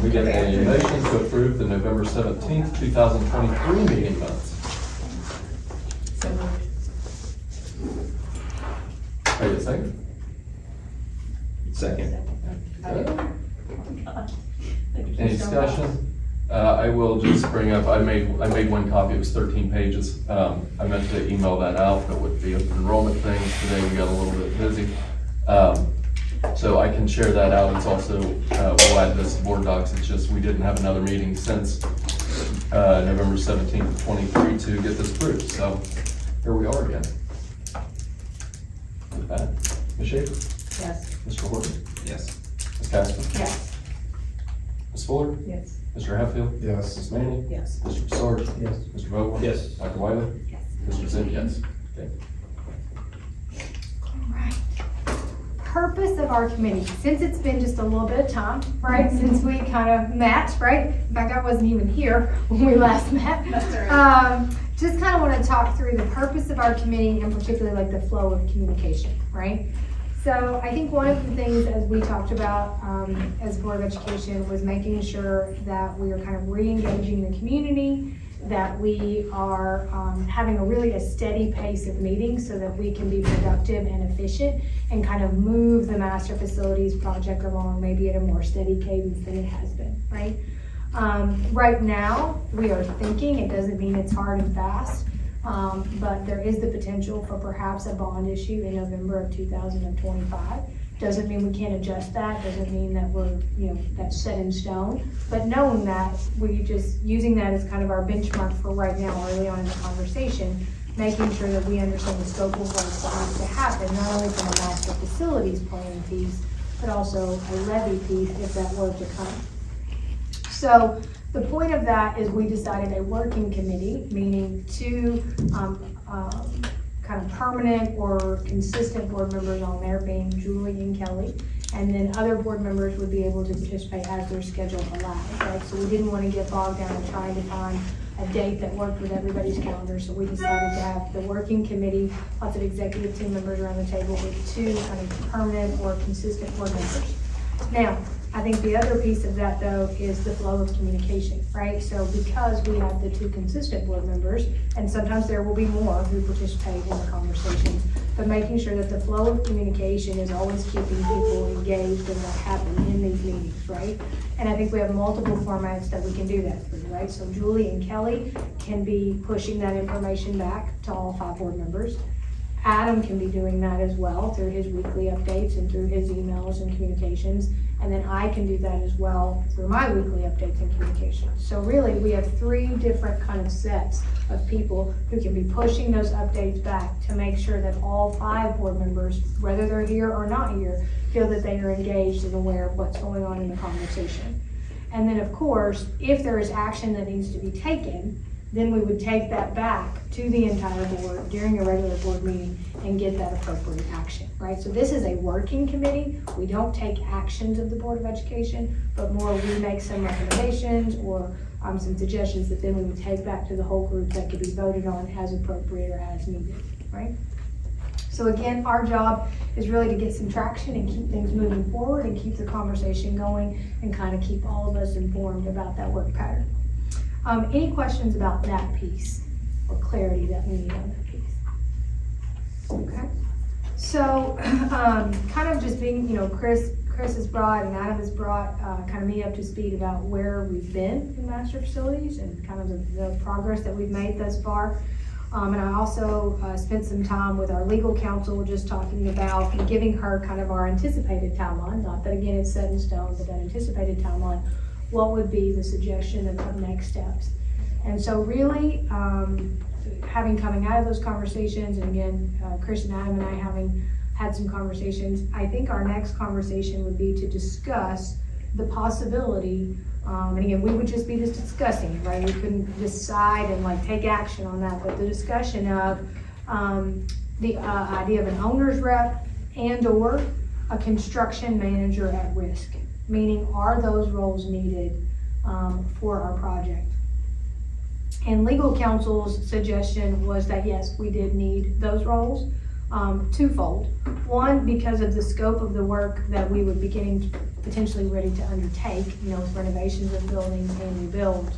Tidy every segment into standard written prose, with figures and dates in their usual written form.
We get a motion to approve the November 17th, 2023 meeting minutes. So moved. Are you a second? Second. Any discussion? I will just bring up, I made one copy, it was 13 pages. I meant to email that out, but with the open enrollment thing today, we got a little bit busy. So I can share that out. It's also, we'll add this to board docs. It's just, we didn't have another meeting since November 17th, 23 to get this approved. So here we are again. With that, Ms. Schaefer, Yes. Mr. Horton, Yes. Ms. Casper, Yes. Ms. Fuller, Yes. Mr. Hatfield, Yes. Ms. Manning, Yes. Mr. Passard, Yes. Mr. Vogel. Yes. Dr. Wiley, Yes. Mr. Zinn, yes. Okay. Right. Purpose of our committee, since it's been just a little bit of time, right, since we kind of met, right? In fact, I wasn't even here when we last met. That's all Just kind of want to talk through the purpose of our committee and particularly like the flow of communication, right? So I think one of the things as we talked about as Board of Education was making sure that we are kind of re-engaging the community, that we are having a steady pace of meetings so that we can be productive and efficient and kind of move the master facilities project along maybe at a more steady cadence than it has been, right? Right now, we are thinking, it doesn't mean it's hard and fast, but there is the potential for perhaps a bond issue in November of 2025. Doesn't mean we can't adjust that, doesn't mean that we're, that's set in stone. But knowing that, we just using that as kind of our benchmark for right now, early on in the conversation, making sure that we understand the scope of work that needs to happen, not only from a master facilities planning piece, but also a levy piece if that were to come. So the point of that is we decided a working committee, meaning two kind of permanent or consistent board members on there, being Julie and Kelly, and then other board members would be able to participate as their schedule allows, right? So we didn't want to get bogged down in trying to find a date that worked with everybody's calendar, so we decided to have the working committee, lots of executive team members around the table with two kind of permanent or consistent board members. Now, I think the other piece of that though is the flow of communication, right? So because we have the two consistent board members, and sometimes there will be more who participate in the conversations, but making sure that the flow of communication is always keeping people engaged in what happened in these meetings, right? And I think we have multiple formats that we can do that through, right? So Julie and Kelly can be pushing that information back to all 5 board members. Adam can be doing that as well through his weekly updates and through his emails and communications. And then I can do that as well through my weekly updates and communications. So really, we have 3 different kind of sets of people who can be pushing those updates back to make sure that all 5 board members, whether they're here or not here, feel that they are engaged and aware of what's going on in the conversation. And then of course, if there is action that needs to be taken, then we would take that back to the entire board during a regular board meeting and get that appropriate action, right? So this is a working committee. We don't take actions of the Board of Education, but more we make some recommendations or some suggestions that then we would take back to the whole group that could be voted on as appropriate or as needed, right? So again, our job is really to get some traction and keep things moving forward and keep the conversation going and kind of keep all of us informed about that work pattern. Any questions about that piece or clarity that we need on that piece? Okay. So, kind of just being, Chris has brought and Adam has brought kind of me up to speed about where we've been in master facilities and kind of the progress that we've made thus far. And I also spent some time with our legal counsel just talking about and giving her kind of our anticipated timeline, not that again it's set in stone, but that anticipated timeline. What would be the suggestion of next steps? And so really, having coming out of those conversations, and again, Chris and Adam and I having had some conversations, I think our next conversation would be to discuss the possibility, and again, we would just be just discussing it, right? We couldn't decide and like take action on that, but the discussion of the idea of an owner's rep and or a construction manager at risk. Meaning, are those roles needed for our project? And legal counsel's suggestion was that yes, we did need those roles. twofold. One, because of the scope of the work that we would be getting potentially ready to undertake, with renovations of buildings and new builds,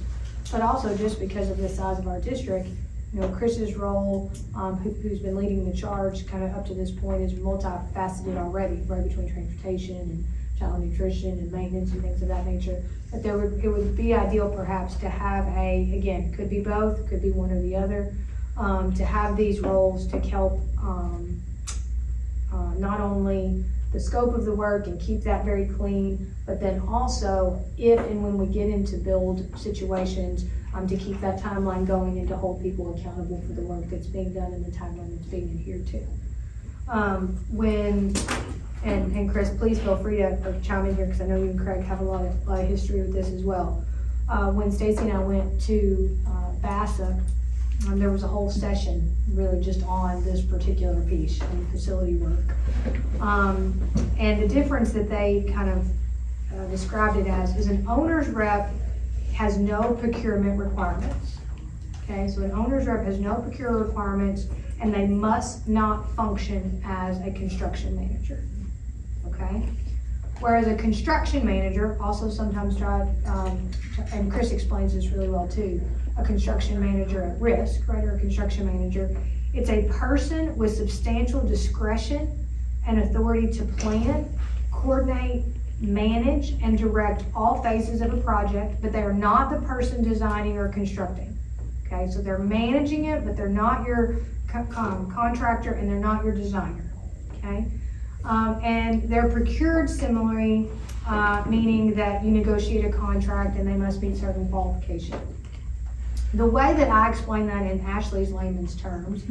but also just because of the size of our district. Chris's role, who's been leading the charge kind of up to this point, is multifaceted already, right, between transportation and child nutrition and maintenance and things of that nature. But it would be ideal perhaps to have again, could be both, could be one or the other, to have these roles to help not only the scope of the work and keep that very clean, but then also if and when we get into build situations, to keep that timeline going and to hold people accountable for the work that's being done and the timeline that's being adhered to. And Chris, please feel free to chime in here, because I know you and Craig have a lot of history with this as well. When Stacy and I went to VASA, there was a whole session really just on this particular piece and facility work. And the difference that they kind of described it as is an owner's rep has no procurement requirements. Okay, so an owner's rep has no procurement requirements, and they must not function as a construction manager. Okay? Whereas a construction manager, also sometimes and Chris explains this really well too, a construction manager at risk, right, or a construction manager, it's a person with substantial discretion and authority to plan, coordinate, manage, and direct all phases of a project, but they are not the person designing or constructing. Okay, so they're managing it, but they're not your contractor and they're not your designer. Okay, and they're procured similarly, meaning that you negotiate a contract and they must meet certain qualifications. The way that I explain that in Ashley's layman's terms,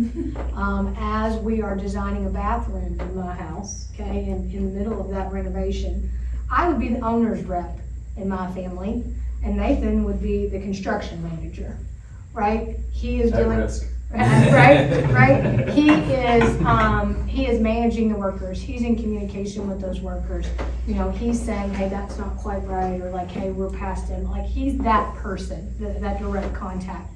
as we are designing a bathroom in my house, okay, in the middle of that renovation, I would be the owner's rep in my family, and Nathan would be the construction manager, right? He is At doing risk. right. He is managing the workers. He's in communication with those workers. He's saying, hey, that's not quite right, or like, hey, we're past him. Like, he's that person, that direct contact.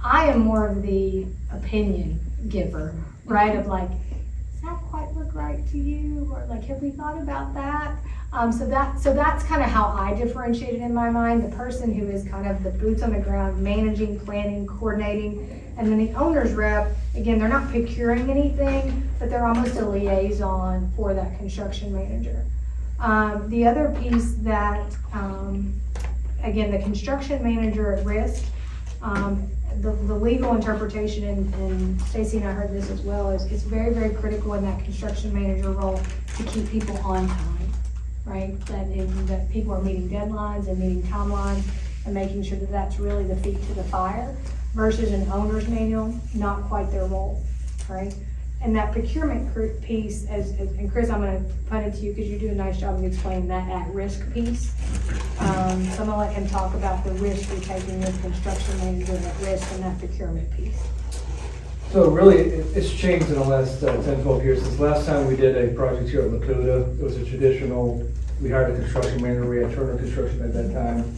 I am more of the opinion giver, right? Of like, does that quite look right to you? Or like, have we thought about that? So that's kind of how I differentiate it in my mind. The person who is kind of the boots on the ground, managing, planning, coordinating, and then the owner's rep, again, they're not procuring anything, but they're almost a liaison for that construction manager. The other piece that, again, the construction manager at risk, the legal interpretation, and Stacy and I heard this as well, is it's very, very critical in that construction manager role to keep people on time. Right, that people are meeting deadlines and meeting timelines and making sure that that's really the feet to the fire, versus an owner's manual, not quite their role, right? And that procurement piece, and Chris, I'm gonna punt it to you because you do a nice job of explaining that at-risk piece. So I'm gonna let him talk about the risk you're taking with construction manager at risk and that procurement piece. So really, it's changed in the last 10, 12 years. Since last time we did a project here at Lakota, it was a traditional, we hired a construction manager, we had Turner Construction at that time.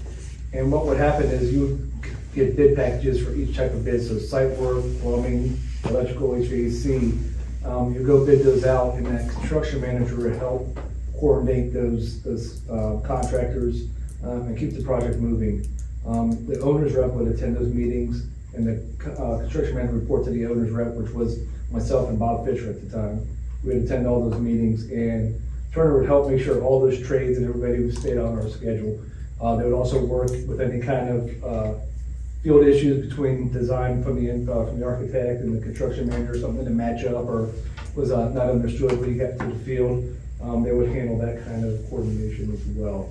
And what would happen is you would get bid packages for each type of bid, so site work, plumbing, electrical, HVAC. You go bid those out, and that construction manager would help coordinate those contractors and keep the project moving. The owner's rep would attend those meetings, and the construction manager would report to the owner's rep, which was myself and Bob Fisher at the time. We would attend all those meetings, and Turner would help make sure all those trades and everybody would stay on our schedule. They would also work with any kind of field issues between design from the architect and the construction manager, something to match up or was not understood when you got to the field. They would handle that kind of coordination as well.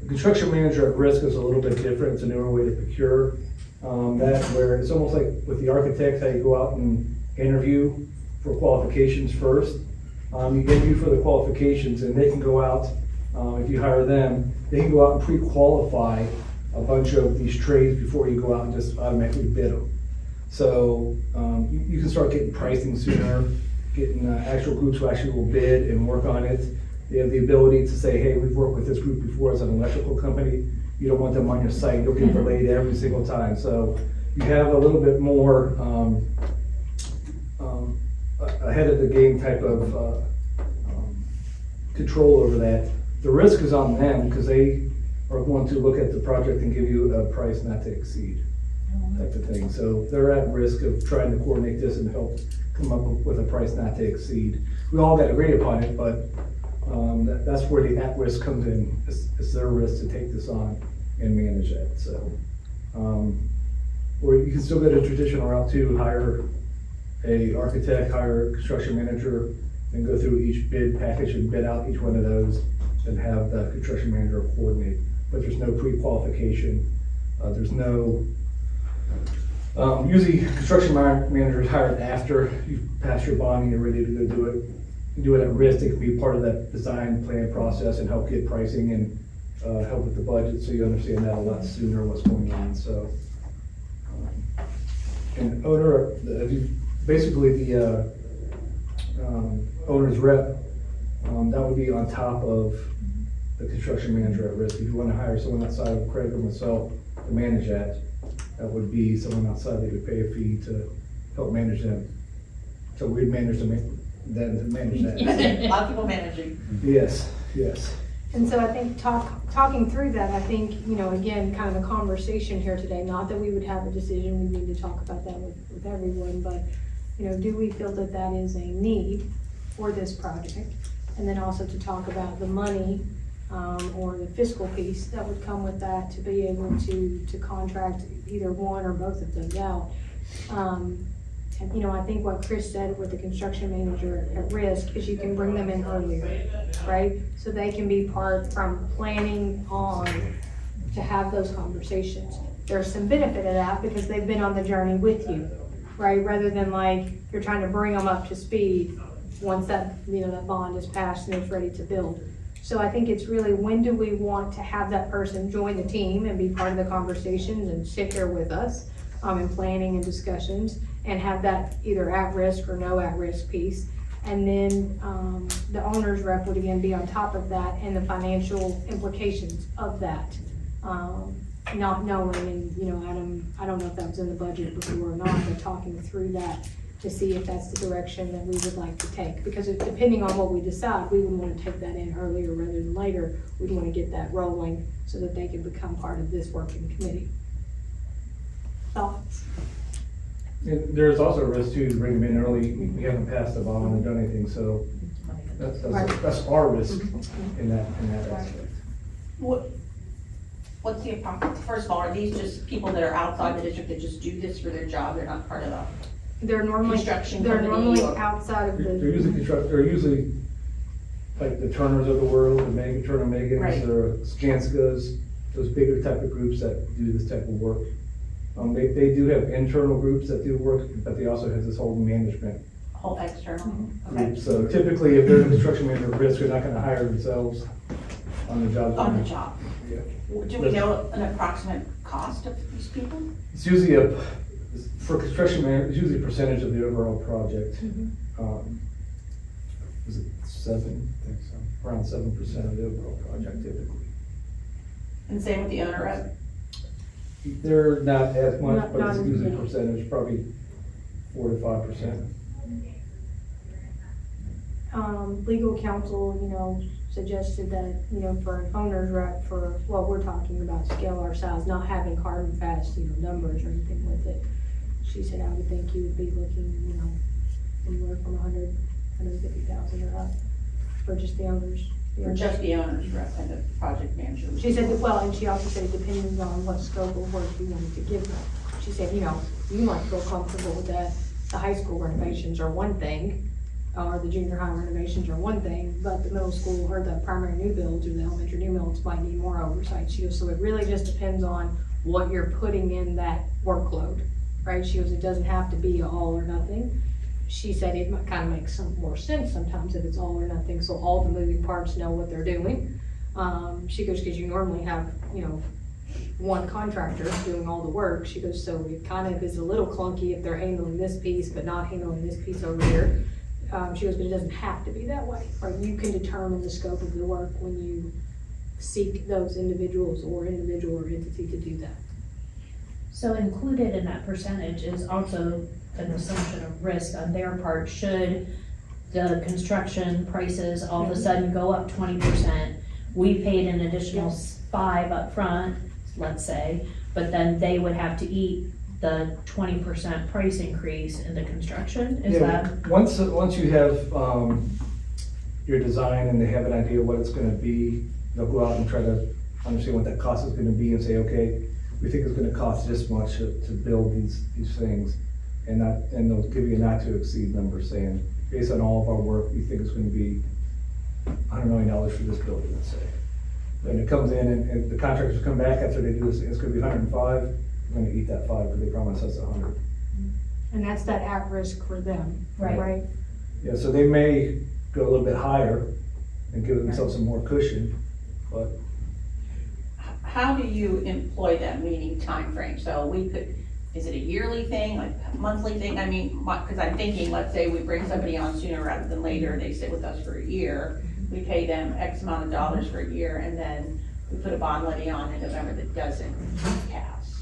The construction manager at risk is a little bit different. It's a newer way to procure. Where it's almost like with the architects, how you go out and interview for qualifications first. You interview for the qualifications, and they can go out, if you hire them, they can go out and pre-qualify a bunch of these trades before you go out and just automatically bid them. So you can start getting pricing sooner, getting actual groups who actually will bid and work on it. They have the ability to say, hey, we've worked with this group before as an electrical company. You don't want them on your site. You'll get delayed every single time. So you have a little bit more ahead of the game type of, control over that. The risk is on them, because they are going to look at the project and give you a price not to exceed, type of thing. So they're at risk of trying to coordinate this and help come up with a price not to exceed. We all got agreed upon it, but, that's where the at-risk comes in. It's their risk to take this on and manage that, so. Or you can still go the traditional route too, hire a architect, hire a construction manager, and go through each bid package and bid out each one of those, and have the construction manager coordinate. But there's no pre-qualification, there's no, usually construction manager is hired after you pass your bond and you're ready to go do it. You do it at risk, it can be part of that design plan process and help get pricing and, help with the budget, so you understand that a lot sooner what's going on, so. And owner, basically the, owner's rep, that would be on top of the construction manager at risk. If you wanna hire someone outside of Craig or myself to manage that, that would be someone outside that would pay a fee to help manage them. So we'd manage them, then to manage that. A lot of people managing. Yes, yes. And so I think talking through that, I think, again, kind of a conversation here today, not that we would have a decision, we need to talk about that with everyone, but, do we feel that that is a need for this project? And then also to talk about the money, or the fiscal piece that would come with that to be able to contract either one or both of those out. And, I think what Chris said with the construction manager at risk is you can bring them in earlier, right? So they can be part from planning on to have those conversations. There's some benefit of that because they've been on the journey with you, right? Rather than like, you're trying to bring them up to speed once that, that bond is passed and it's ready to build. So I think it's really, when do we want to have that person join the team and be part of the conversations and sit here with us in planning and discussions, and have that either at risk or no at risk piece. And then the owner's rep would again be on top of that and the financial implications of that. Not knowing, and Adam, I don't know if that was in the budget before or not, but talking through that to see if that's the direction that we would like to take. Because depending on what we decide, we would want to take that in earlier rather than later. We'd want to get that rolling so that they can become part of this working committee. Thoughts? And there's also a risk too, to bring them in early. We haven't passed the bond and done anything, so that's our risk in that aspect. What's the approximate, first of all, are these just people that are outside the district that just do this for their job, they're not part of a They're normally construction company? outside of They're the, usually like the Turners of the world, the Turner Megans, Right. or Skanskas, those bigger type of groups that do this type of work. They do have internal groups that do work, but they also have this whole management Whole external, group. okay, So typically, if there's a construction manager at risk, they're not gonna hire themselves on the job. on the job. Yeah. Do we know an approximate cost of these people? It's usually for construction manager, it's usually a percentage of the overall project. Is it 7? I think so. Around 7% of the overall project typically. And same with the owner rep? They're not as much, Not- but it's not- usually a percentage, probably 4 to 5%. legal counsel, suggested that, for an owner's rep for what we're talking about, scale our size, not having hard and fast, numbers or anything with it. She said, I would think you would be looking, anywhere from 150,000 or up for just the owners. For just the owner's rep and the project manager? She said, and she also said it depends on what scope of work you wanted to give them. She said, you might feel comfortable with that. The high school renovations are one thing, or the junior high renovations are one thing, but the middle school or the primary new builds or the elementary new builds might need more oversight. She goes, so it really just depends on what you're putting in that workload, right? She goes, it doesn't have to be all or nothing. She said it might kind of make some more sense sometimes if it's all or nothing, so all the moving parts know what they're doing. She goes, because you normally have, one contractor doing all the work. She goes, so it kind of is a little clunky if they're handling this piece, but not handling this piece over here. She goes, but it doesn't have to be that way, right? You can determine the scope of the work when you seek those individuals or individual or entity to do that. So included in that percentage is also an assumption of risk on their part, should the construction prices all of a sudden go up 20%. We paid an additional 5 up front, let's say, but then they would have to eat the 20% price increase in the construction, is Yeah, that? once you have, your design and they have an idea what it's gonna be, they'll go out and try to understand what that cost is gonna be and say, okay, we think it's gonna cost this much to build these things. And they'll give you a not to exceed number saying, based on all of our work, we think it's gonna be $100 million for this building, let's say. Then it comes in and the contractors come back after they do this, it's gonna be 105, we're gonna eat that 5 because they promised us 100. And that's that at risk for them, Right. right? Yeah, so they may go a little bit higher and give themselves some more cushion, but How do you employ that, meaning time frame? So we could, is it a yearly thing, like a monthly thing? I mean, because I'm thinking, let's say we bring somebody on sooner rather than later, they sit with us for a year, we pay them X amount of dollars for a year, and then we put a bond levy on in November that doesn't pass.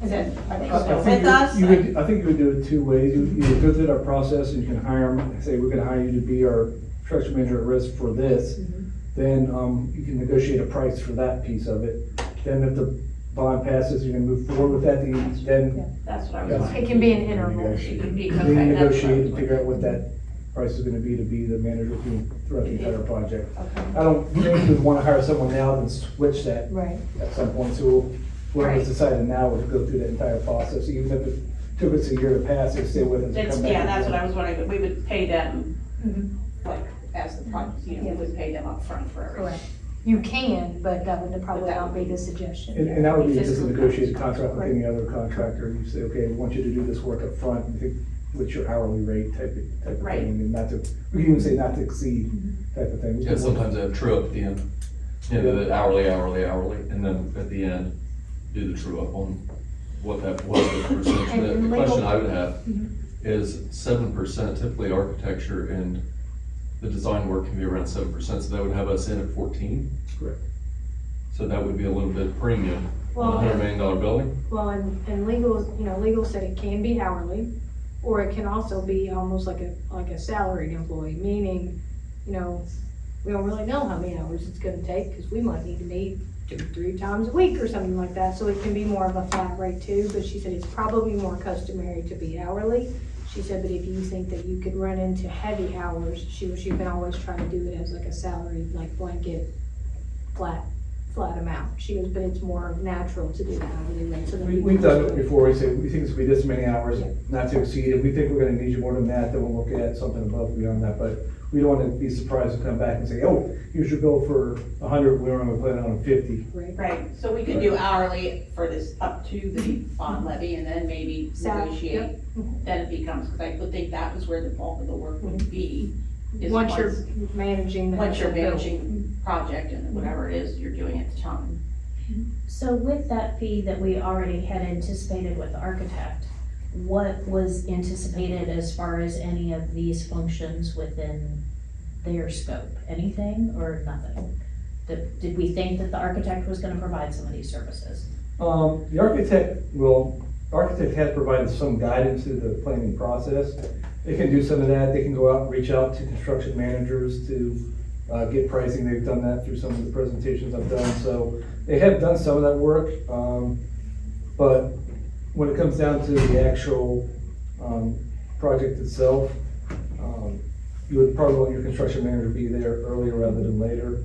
Is it, are they I still think with us? I think you would do it 2 ways. You would go through our process and you can hire them, and say, we're gonna hire you to be our construction manager at risk for this. Then, you can negotiate a price for that piece of it. Then if the bond passes, you're gonna move forward with that, then That's what I was Yeah. wondering. It can be an interval. It could be, then okay, you that's what I negotiate was and figure out what that price is gonna be to be the manager throughout the entire project. Okay. I don't think we'd wanna hire someone now and switch that Right. at some point, so whoever's Right. decided now would go through that entire process, even if it took us a year to pass, they stay with us. and That's, come back yeah, that's again. what I was wondering, but we would pay them, Mhm. like, as the project, we would pay them upfront for everything. Correct. You can, but that would probably not be the suggestion. And that would be just a Fiscal negotiated contract. contract with any other contractor, you say, okay, we want you to do this work up front. We think what's your hourly rate type of Right. thing, and not to, we can even say not to exceed type of thing. Yeah, sometimes they have true up at the end, you know, the hourly, and then at the end, do the true up on what that was, the percentage. And The in question legal- I would have Mhm. is 7%, typically architecture and the design work can be around 7%, so that would have us in at 14. Correct. So that would be a little bit premium Well, on a $100 million building. Well, and legal, legal said it can be hourly, or it can also be almost like a salaried employee, meaning, we don't really know how many hours it's gonna take, because we might need to meet 2-3 times a week or something like that, so it can be more of a flat rate too, but she said it's probably more customary to be hourly. She said, but if you think that you could run into heavy hours, she can always try to do it as like a salary, like blanket, flat amount. She goes, but it's more natural to do the hourly rate, so that We've done it before, we say, we think it's gonna be this many hours, Yeah. not to exceed, if we think we're gonna need you more than that, then we'll look at something above and beyond that, but we don't wanna be surprised to come back and say, oh, here's your bill for 100, we're only planning on 50. Right. Right, so we could do hourly for this up to the bond levy and then maybe Sal- negotiate. yep. Then it becomes, because I would think that was where the bulk of the work would be. is Once you're managing the. Once you're actual bill. managing project and whatever it is you're doing at the time. So with that fee that we already had anticipated with the architect, what was anticipated as far as any of these functions within their scope? Anything or nothing? Did we think that the architect was gonna provide some of these services? The architect has provided some guidance to the planning process. They can do some of that, they can go out and reach out to construction managers to get pricing, they've done that through some of the presentations I've done, so they have done some of that work, but when it comes down to the actual project itself, you would probably want your construction manager to be there earlier rather than later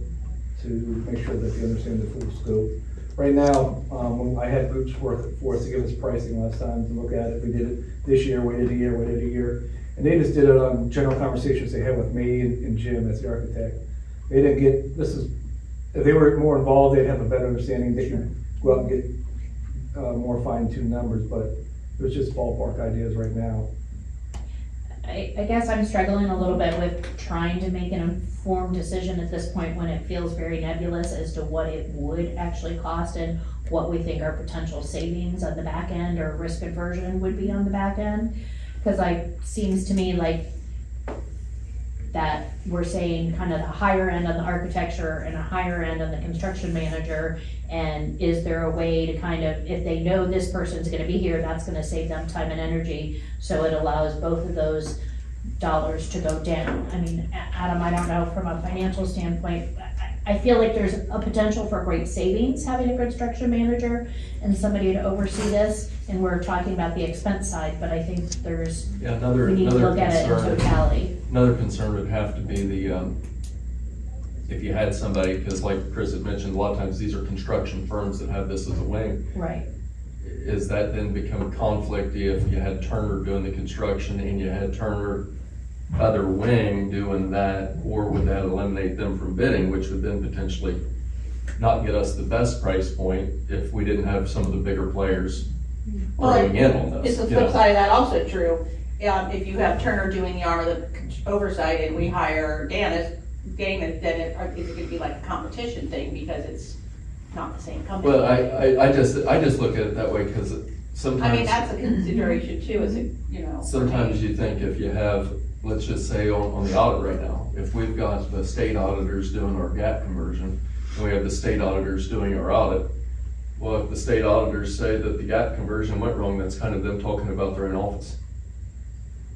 to make sure that they understand the full scope. Right now, when I had groups work for us to give us pricing last time to look at it, we did it this year, waited a year, and they just did it on general conversations they had with me and Jim as the architect. They didn't get, if they were more involved, they'd have a better understanding, they could go out and get more fine-tuned numbers, but it was just ballpark ideas right now. I guess I'm struggling a little bit with trying to make an informed decision at this point when it feels very nebulous as to what it would actually cost and what we think our potential savings on the back end or risk aversion would be on the back end. Cause seems to me like that we're saying kind of the higher end on the architecture and a higher end on the construction manager. And is there a way to kind of, if they know this person's gonna be here, that's gonna save them time and energy. So it allows both of those dollars to go down. I mean, Adam, I don't know, from a financial standpoint, I feel like there's a potential for great savings having a construction manager and somebody to oversee this. And we're talking about the expense side, but I think there's, Yeah, we need to look at it in totality. Another concern would have to be the, if you had somebody, because like Chris had mentioned, a lot of times these are construction firms that have this as a wing. Right. Is that then become conflict if you had Turner doing the construction and you had Turner other wing doing that, or would that eliminate them from bidding, which would then potentially not get us the best price point if we didn't have some of the bigger players Well, throwing in on this? Is the you flip know? side of that also true? If you have Turner doing the arm of the oversight and we hire Damon, then is it gonna be like a competition thing because it's not the same company? Well, I just look at it that way, because sometimes. I mean, that's a consideration too, is it, you know? Sometimes you think if you have, let's just say on the audit right now, if we've got the state auditors doing our gap conversion, and we have the state auditors doing our audit, well, if the state auditors say that the gap conversion went wrong, that's kind of them talking about their own office.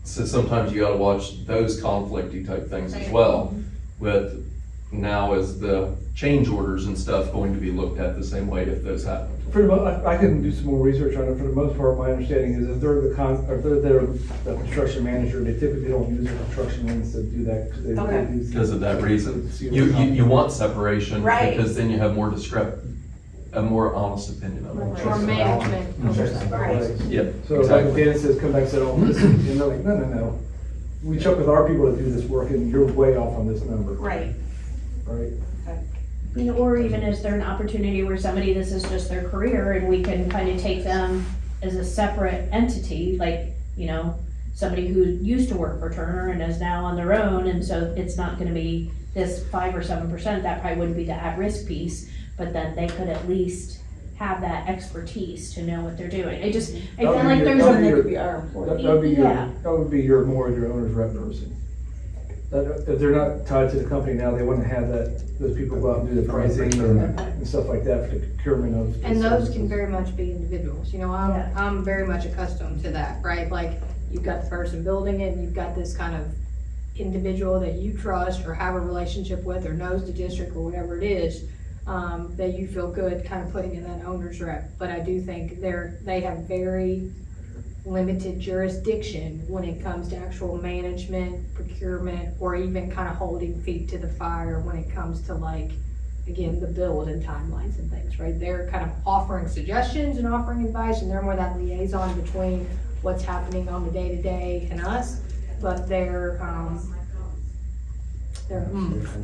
So sometimes you gotta watch those conflicty type things as well. With now is the change orders and stuff going to be looked at the same way if those happen? For the I can do some more research on it. For the most part, my understanding is if they're the construction manager, they typically don't use the construction lanes to do that. Okay. Because of that reason. You want separation. Right. Because then you have more a more honest opinion of it. Or management oversight. Right. Yep, So like exactly. Dana says, come back and say, oh, this, and they're like, no. We check with our people to do this work and you're way off on this number, Right. right? You know, or even is there an opportunity where somebody, this is just their career and we can kind of take them as a separate entity, like, you know, somebody who used to work for Turner and is now on their own, and so it's not gonna be this 5 or 7%, that probably wouldn't be the at-risk piece, but then they could at least have that expertise to know what they're doing. I feel like there's That would be a, your- Could be our employee. That would be Yeah. your more your owner's rep person. If they're not tied to the company now, they wouldn't have those people go out and do the pricing and stuff like that for the procurement of. And those can very much be individuals, you know, Yeah. I'm very much accustomed to that, right? Like, you've got the person building it, and you've got this kind of individual that you trust or have a relationship with or knows the district or whatever it is, that you feel good kind of putting in that owner's rep. But I do think they have very limited jurisdiction when it comes to actual management, procurement, or even kind of holding feet to the fire when it comes to, like, again, the build and timelines and things, right? They're kind of offering suggestions and offering advice, and they're more that liaison between what's happening on the day-to-day and us, but their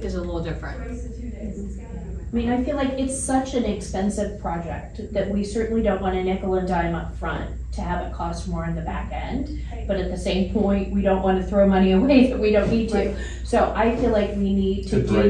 is a little different. I mean, I feel like it's such an expensive project that we certainly don't want a nickel and dime up front to have it cost more in the back end. But at the same point, we don't want to throw money away that we don't need to. So I feel like we need to To the right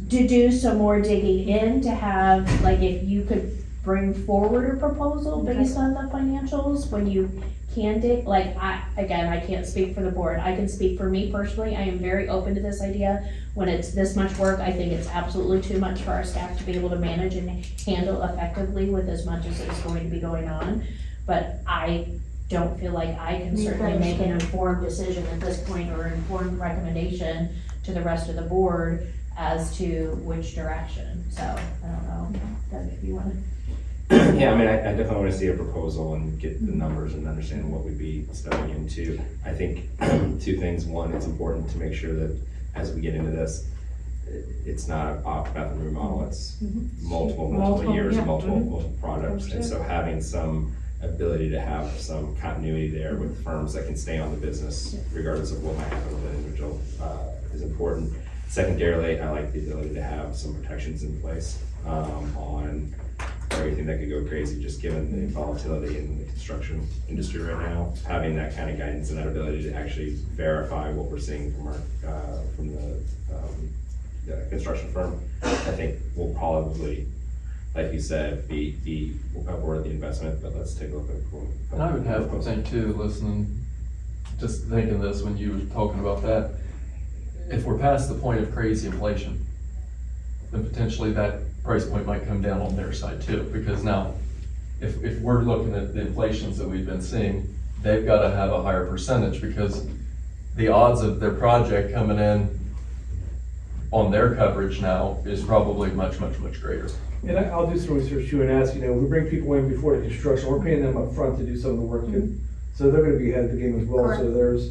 do, values. some more digging in to have, like, if you could bring forward a proposal based on the financials when you can dig, like, I can't speak for the board. I can speak for me personally. I am very open to this idea. When it's this much work, I think it's absolutely too much for our staff to be able to manage and handle effectively with as much as is going to be going on. But I don't feel like I can certainly make an informed decision at this point or informed recommendation to the rest of the board as to which direction. So, I don't know, Doug, if you wanna. Yeah, I mean, I definitely want to see a proposal and get the numbers and understand what we'd be stepping into. I think two things. One, it's important to make sure that as we get into this, it's not a bathroom remodel, it's multiple years, yeah. multiple products. And so having some ability to have some continuity there with firms that can stay on the business regardless of what might happen with an individual is important. Secondarily, I like the ability to have some protections in place on everything that could go crazy, just given the volatility in the construction industry right now. Having that kind of guidance and that ability to actually verify what we're seeing from the construction firm, I think will probably, like you said, be worth the investment. But let's take a look at. And I would have to think too, listening, just thinking this when you were talking about that, if we're past the point of crazy inflation, then potentially that price point might come down on their side too, because now, if we're looking at the inflations that we've been seeing, they've gotta have a higher percentage, because the odds of their project coming in on their coverage now is probably much, much, much greater. And I'll do some research too and ask, we bring people in before the construction, we're paying them up front to do some of the work too. So they're gonna be ahead of the game as well, so Correct. there's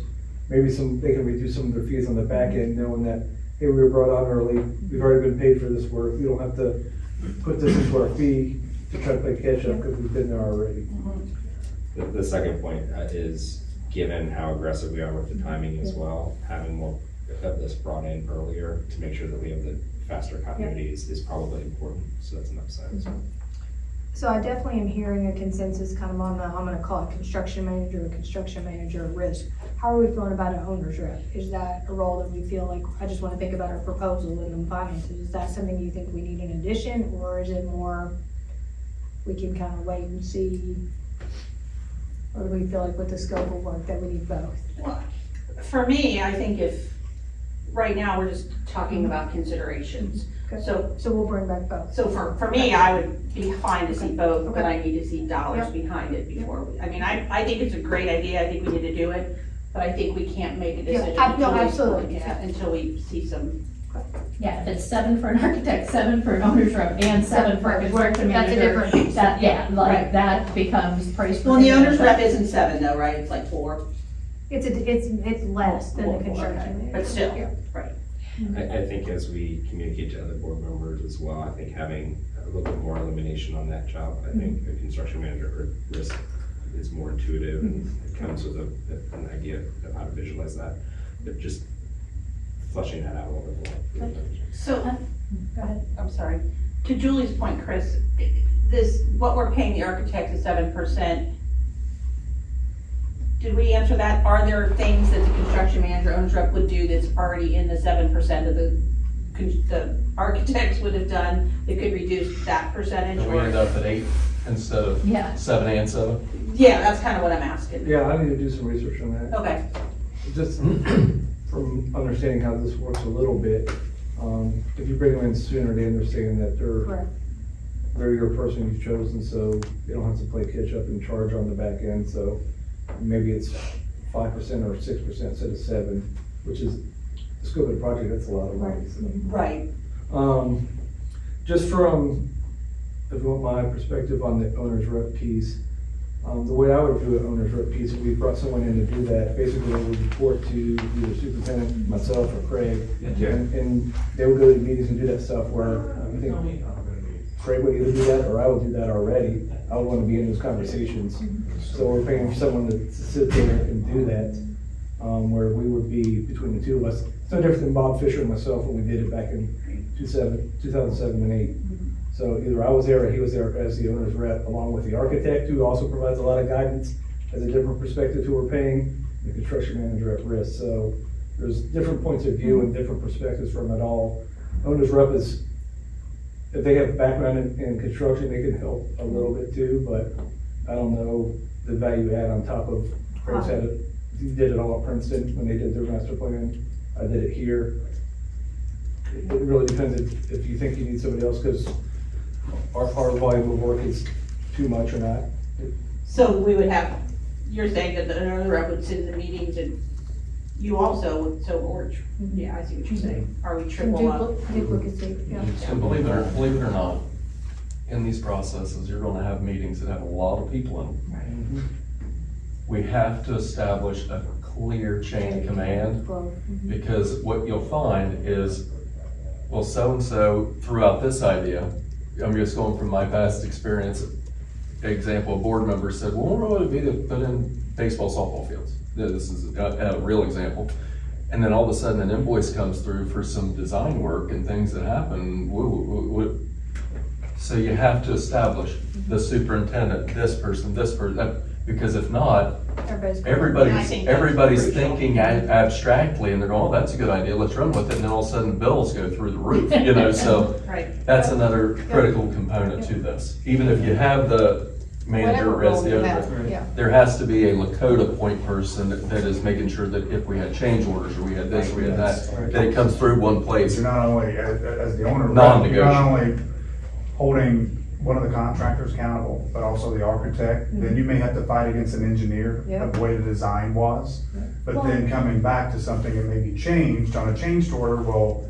maybe they can reduce some of their fees on the back end, knowing that, hey, we were brought on early, we've already been paid for this work, we don't have to put this into our fee to try to play catch up, because we've been there already. The second point is, given how aggressive we are with the timing as well, having more of this brought in earlier to make sure that we have the faster continuity is probably important, so that's an upside as well. So I definitely am hearing a consensus kind of on the, I'm gonna call it construction manager at risk. How are we feeling about an owner's rep? Is that a role that we feel like, I just wanna think about our proposal and the finances, is that something you think we need in addition, or is it more, we can kind of wait and see? Or do we feel like with the scope of work that we need both? Well, for me, I think if, right now, we're just talking about considerations. Okay. So, So we'll bring back both. so for me, I would be fine to see both, but Okay. I need to see dollars Yep. behind it before, I mean, I think it's a great idea, I think we need to do it, but I think we can't make a decision Yeah, no, until we- absolutely. yeah, until we see some. Yeah, if it's 7 for an architect, 7 for an owner's rep, and 7 for a construction That's a manager. different piece. That, yeah, Right. like, that becomes price. Well, the prohibitive. owner's rep isn't 7 though, right, it's like 4, It's less than the Okay. construction manager. but still, Yeah. right. I think as we communicate to other board members as well, I think having a little bit more elimination on that job, I think a construction manager or risk is more intuitive and it comes with an idea of how to visualize that, but just flushing that out a little bit more. So, Go ahead. I'm sorry, to Julie's point, Chris, what we're paying the architect is 7%. Did we answer that? Are there things that the construction manager, owner's rep would do that's already in the 7% of the architects would have done that could reduce that percentage? And we end up at 8 instead of Yeah. 7 and 7. Yeah, that's kind of what I'm asking. Yeah, I need to do some research on that. Okay, Just from understanding how this works a little bit, if you bring them in sooner, they understand that Correct. they're your person you've chosen, so they don't have to play catch up and charge on the back end, so maybe it's 5% or 6% instead of 7, which is, the scope of the project, that's a lot of money, so. right. Just from, if you want my perspective on the owner's rep piece, the way I would do an owner's rep piece, if we brought someone in to do that, basically they would report to either superintendent, myself, or Craig. And they would go to meetings and do that stuff where I think Craig would either do that or I would do that already. I would want to be in those conversations. So we're paying for someone to sit there and do that, where we would be between the two of us. It's no different than Bob Fisher and myself when we did it back in 2007 and 8. So either I was there or he was there as the owner's rep, along with the architect, who also provides a lot of guidance, has a different perspective who we're paying, and the construction manager at risk. So there's different points of view and different perspectives from it all. Owner's rep is, if they have background in construction, they can help a little bit too, but I don't know the value add on top of, Craig's had it, he did it all at Princeton when they did their master plan. I did it here. It really depends if you think you need somebody else, because our volume of work is too much or not. So we would have, you're saying that the owner rep would sit in the meetings and you also, yeah, I see what you're saying. Are we Some triple up? duplicacy, yeah. And believe it or not, in these processes, you're gonna have meetings that have a lot of people in them. We have to establish a clear chain of command, because what you'll find is, well, so-and-so threw out this idea. I'm just going from my past experience. Example, a board member said, well, what would it be to put in baseball, softball fields? This is a real example. And then all of a sudden, an invoice comes through for some design work and things that happen. So you have to establish the superintendent, this person, because if not, everybody's thinking abstractly, and they're going, oh, that's a good idea, let's run with it, and then all of a sudden, bills go through the roof, so Right. that's another critical component to this. Even if you have the manager, Whatever role you resident. have, yeah. There has to be a Lakota point person that is making sure that if we had change orders, or we had this, or we had that, that it comes through one place. You're not only, as the owner, you're Non-negotiable. not only holding one of the contractors accountable, but also the architect. Then you may have to fight against an engineer Yeah. of the way the design was. But then coming back to something that may be changed on a changed order will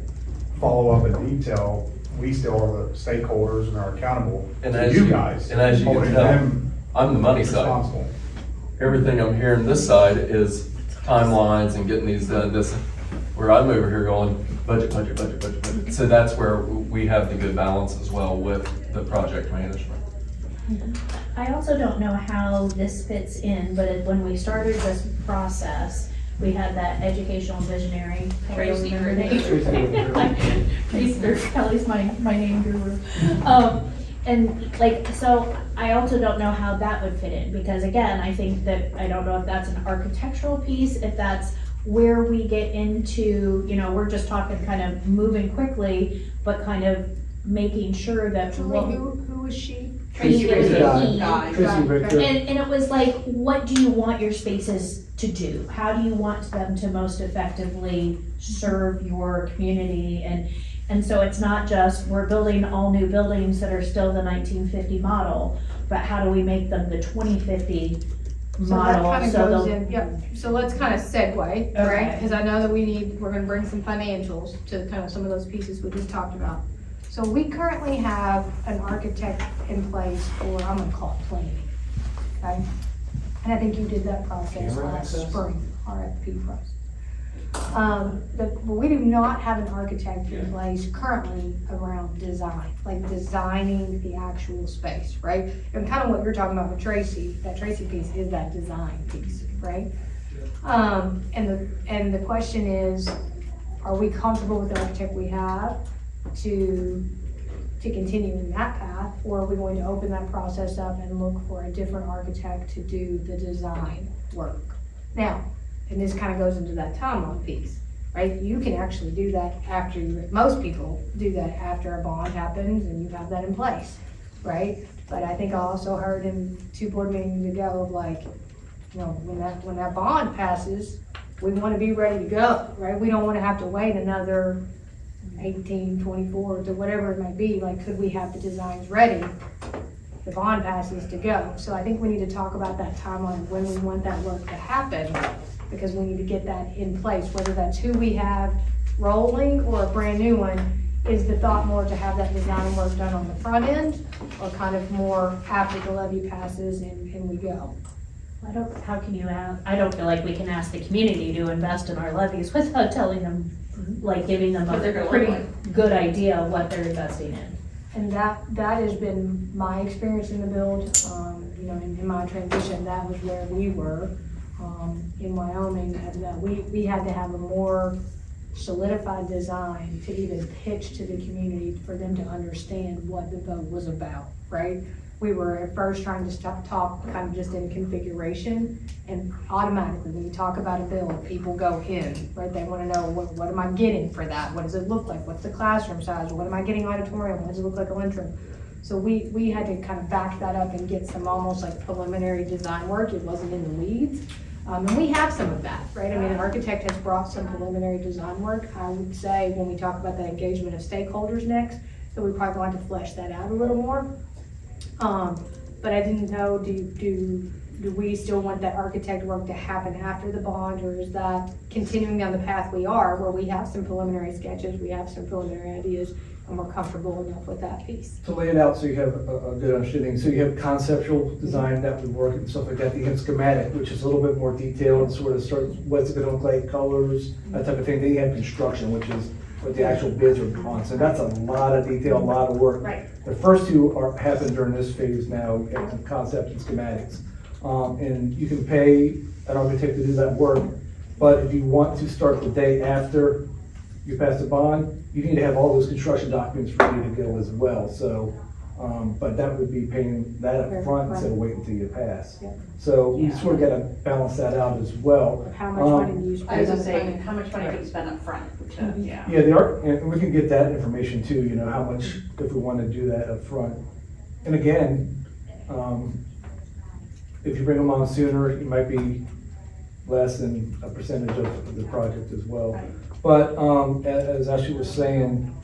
follow up in detail. We still are the stakeholders and are accountable And to as you you- guys. and as you can holding tell, them I'm the money side. responsible. Everything I'm hearing this side is timelines and getting these done, this, where I'm over here going, budget, budget, budget, budget, budget. So that's where we have the good balance as well with the project management. I also don't know how this fits in, but when we started this process, we had that educational visionary. Tracy Remember her Tracy. name? Tracy, or Kelly's my name guru. And like, so I also don't know how that would fit in, because again, I think that, I don't know if that's an architectural piece, if that's where we get into, you know, we're just talking kind of moving quickly, but kind of making sure that. Julie, who was she? Tracy Tracy was Guy. the E. Guy. Tracy Victor. And it was like, what do you want your spaces to do? How do you want them to most effectively serve your community? And so it's not just, we're building all new buildings that are still the 1950 model, but how do we make them the 2050 So that model? kind of So goes they'll- in, yep, so let's kind of segue, right? Okay. Because I know that we're gonna bring some financials to kind of some of those pieces we just talked about. So we currently have an architect in place for, I'm gonna call it planning, okay? And I think you did that process Camera last access? spring, RFP for us. But we do not have an architect in place currently around design, like designing the actual space, right? And kind of what you're talking about with Tracy, that Tracy piece is that design piece, right? And the question is, are we comfortable with the architect we have to continue in that path? Or are we going to open that process up and look for a different architect to do the design work? Now, and this kind of goes into that timeline piece, right? You can actually do that after most people do that after a bond happens and you have that in place, right? But I think I also heard in 2 board meetings ago of like, you know, when that bond passes, we want to be ready to go, right? We don't want to have to wait another 18, 24, to whatever it might be. Like, could we have the designs ready? The bond passes to go. So I think we need to talk about that timeline of when we want that work to happen, because we need to get that in place, whether that's who we have rolling or a brand new one. Is the thought more to have that design work done on the front end, or kind of more after the levy passes and we go? how can you I don't feel like we can ask the community to invest in our levies without telling them, like giving them What they're a gonna pretty look good idea of what they're investing in. And that has been my experience in the build, you know, in my transition, that was where we were, in Wyoming, and that we had to have a more solidified design to even pitch to the community for them to understand what the vote was about, right? We were at first trying to talk kind of just in configuration, and automatically, when you talk about a build, people go in, right? They wanna know, what am I getting for that? What does it look like? What's the classroom size? What am I getting auditorium? What does it look like a lunchroom? So we had to kind of back that up and get some almost like preliminary design work. It wasn't in the weeds. And we have some of that, right? I mean, an architect has brought some preliminary design work. I would say when we talk about the engagement of stakeholders next, that we probably want to flesh that out a little more. But I didn't know, do we still want that architect work to happen after the bond, or is that continuing down the path we are, where we have some preliminary sketches, we have some preliminary ideas, and we're comfortable enough with that piece? To lay it out so you have a good understanding, so you have conceptual design that would work and stuff like that, you have schematic, which is a little bit more detailed, sort of starts, what's it gonna look like, colors, that type of thing, then you have construction, which is what the actual bids are on, so that's a lot of detail, a lot of work. Right. The first two happen during this phase now, concept and schematics. And you can pay an architect to do that work, but if you want to start the day after you pass the bond, you need to have all those construction documents ready to go as well, so, but that would be paying that up front instead of waiting until you pass. Yeah. So you Yeah. sort of gotta balance that out as well. Of how much money do you spend? I was on gonna say, planning? how much money do you spend up front? Yeah. Yeah, and we can get that information too, you know, how much, if we wanna do that up front. And again, if you bring them on sooner, it might be less than a percentage of the project as well. Right. But, as Ashley was saying,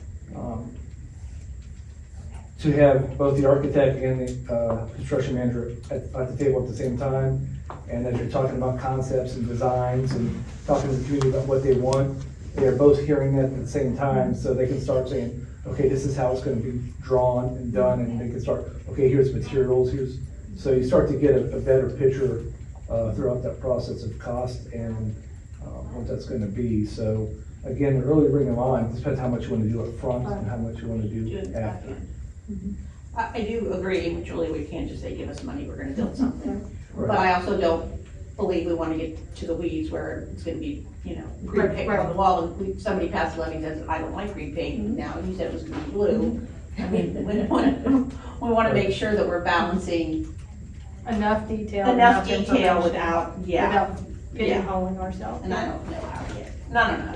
to have both the architect and the, construction manager at the table at the same time, and as you're talking about concepts and designs and talking to the community about what they want, they are both hearing that at the same time, so they can start saying, okay, this is how it's gonna be drawn and done, and they can start, okay, here's materials, so you start to get a better picture, throughout that process of cost and, what that's gonna be. So, again, the earlier you bring them on, it depends how much you wanna do up front and how much you wanna Do do it after. back in. I do agree with Julie, we can't just say, give us money, we're gonna build something. But Right. I also don't believe we wanna get to the weeds where it's gonna be, green paint Right. on the wall, and somebody passed a levy and says, I don't like green paint, now you said it was gonna be blue. I mean, we wanna make sure that we're balancing Enough detail. enough detail information without, Without Yeah. pigeonholing ourselves. and I don't know how yet, no.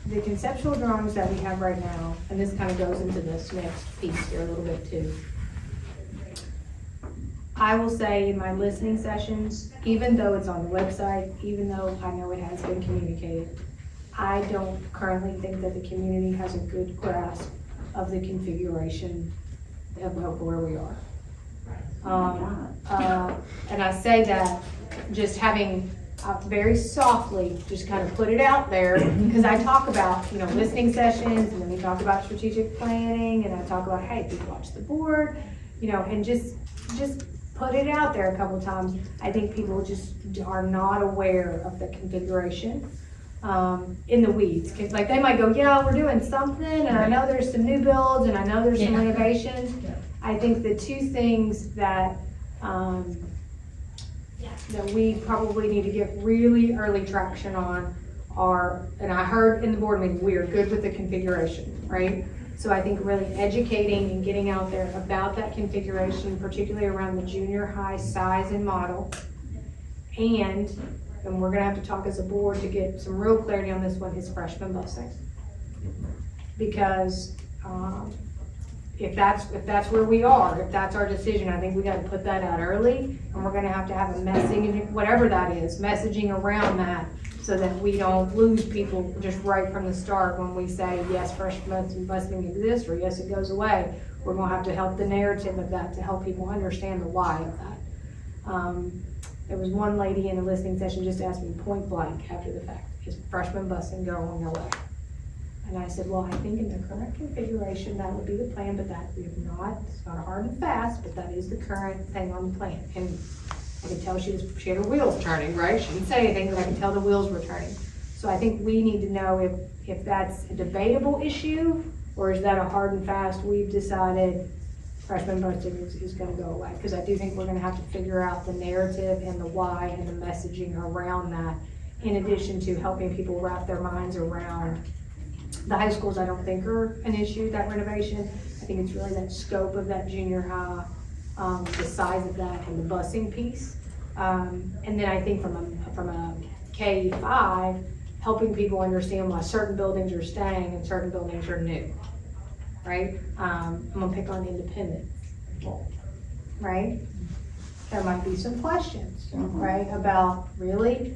The conceptual drawings that we have right now, and this kind of goes into this next piece here a little bit too. I will say in my listening sessions, even though it's on the website, even though I know it has been communicated, I don't currently think that the community has a good grasp of the configuration of where we are. And I say that just having very softly, just kind of put it out there, because I talk about, listening sessions, and then we talk about strategic planning, and I talk about, hey, please watch the board, and just put it out there a couple times. I think people just are not aware of the configuration, in the weeds. 'Cause like, they might go, yeah, we're doing something, and I know there's some new builds, and I know there's some Yeah. renovations. Yeah. I think the two things that we probably need to get really early traction on are, and I heard in the board meeting, we are good with the configuration, right? So I think really educating and getting out there about that configuration, particularly around the junior high size and model. And we're gonna have to talk as a board to get some real clarity on this one, is freshman busing. Because, if that's where we are, if that's our decision, I think we gotta put that out early, and we're gonna have to have a messaging, whatever that is, messaging around that, so that we don't lose people just right from the start when we say, yes, freshman busing exists, or yes, it goes away. We're gonna have to help the narrative of that to help people understand the why of that. There was one lady in a listening session just asked me point blank after the fact, is freshman busing going away? And I said, well, I think in the current configuration, that would be the plan, but that we have not, it's not hard and fast, but that is the current thing on the plan. And I could tell she had her wheels turning, right? She didn't say anything, but I could tell the wheels were turning. So I think we need to know if that's a debatable issue, or is that a hard and fast, we've decided freshman busing is gonna go away. Because I do think we're gonna have to figure out the narrative and the why and the messaging around that, in addition to helping people wrap their minds around the high schools. I don't think are an issue, that renovation. I think it's really that scope of that junior high, the size of that, and the busing piece. And then I think from a K-5, helping people understand why certain buildings are staying and certain buildings are new, right? I'm gonna pick on Independence, right? There might be some questions, right, about, really?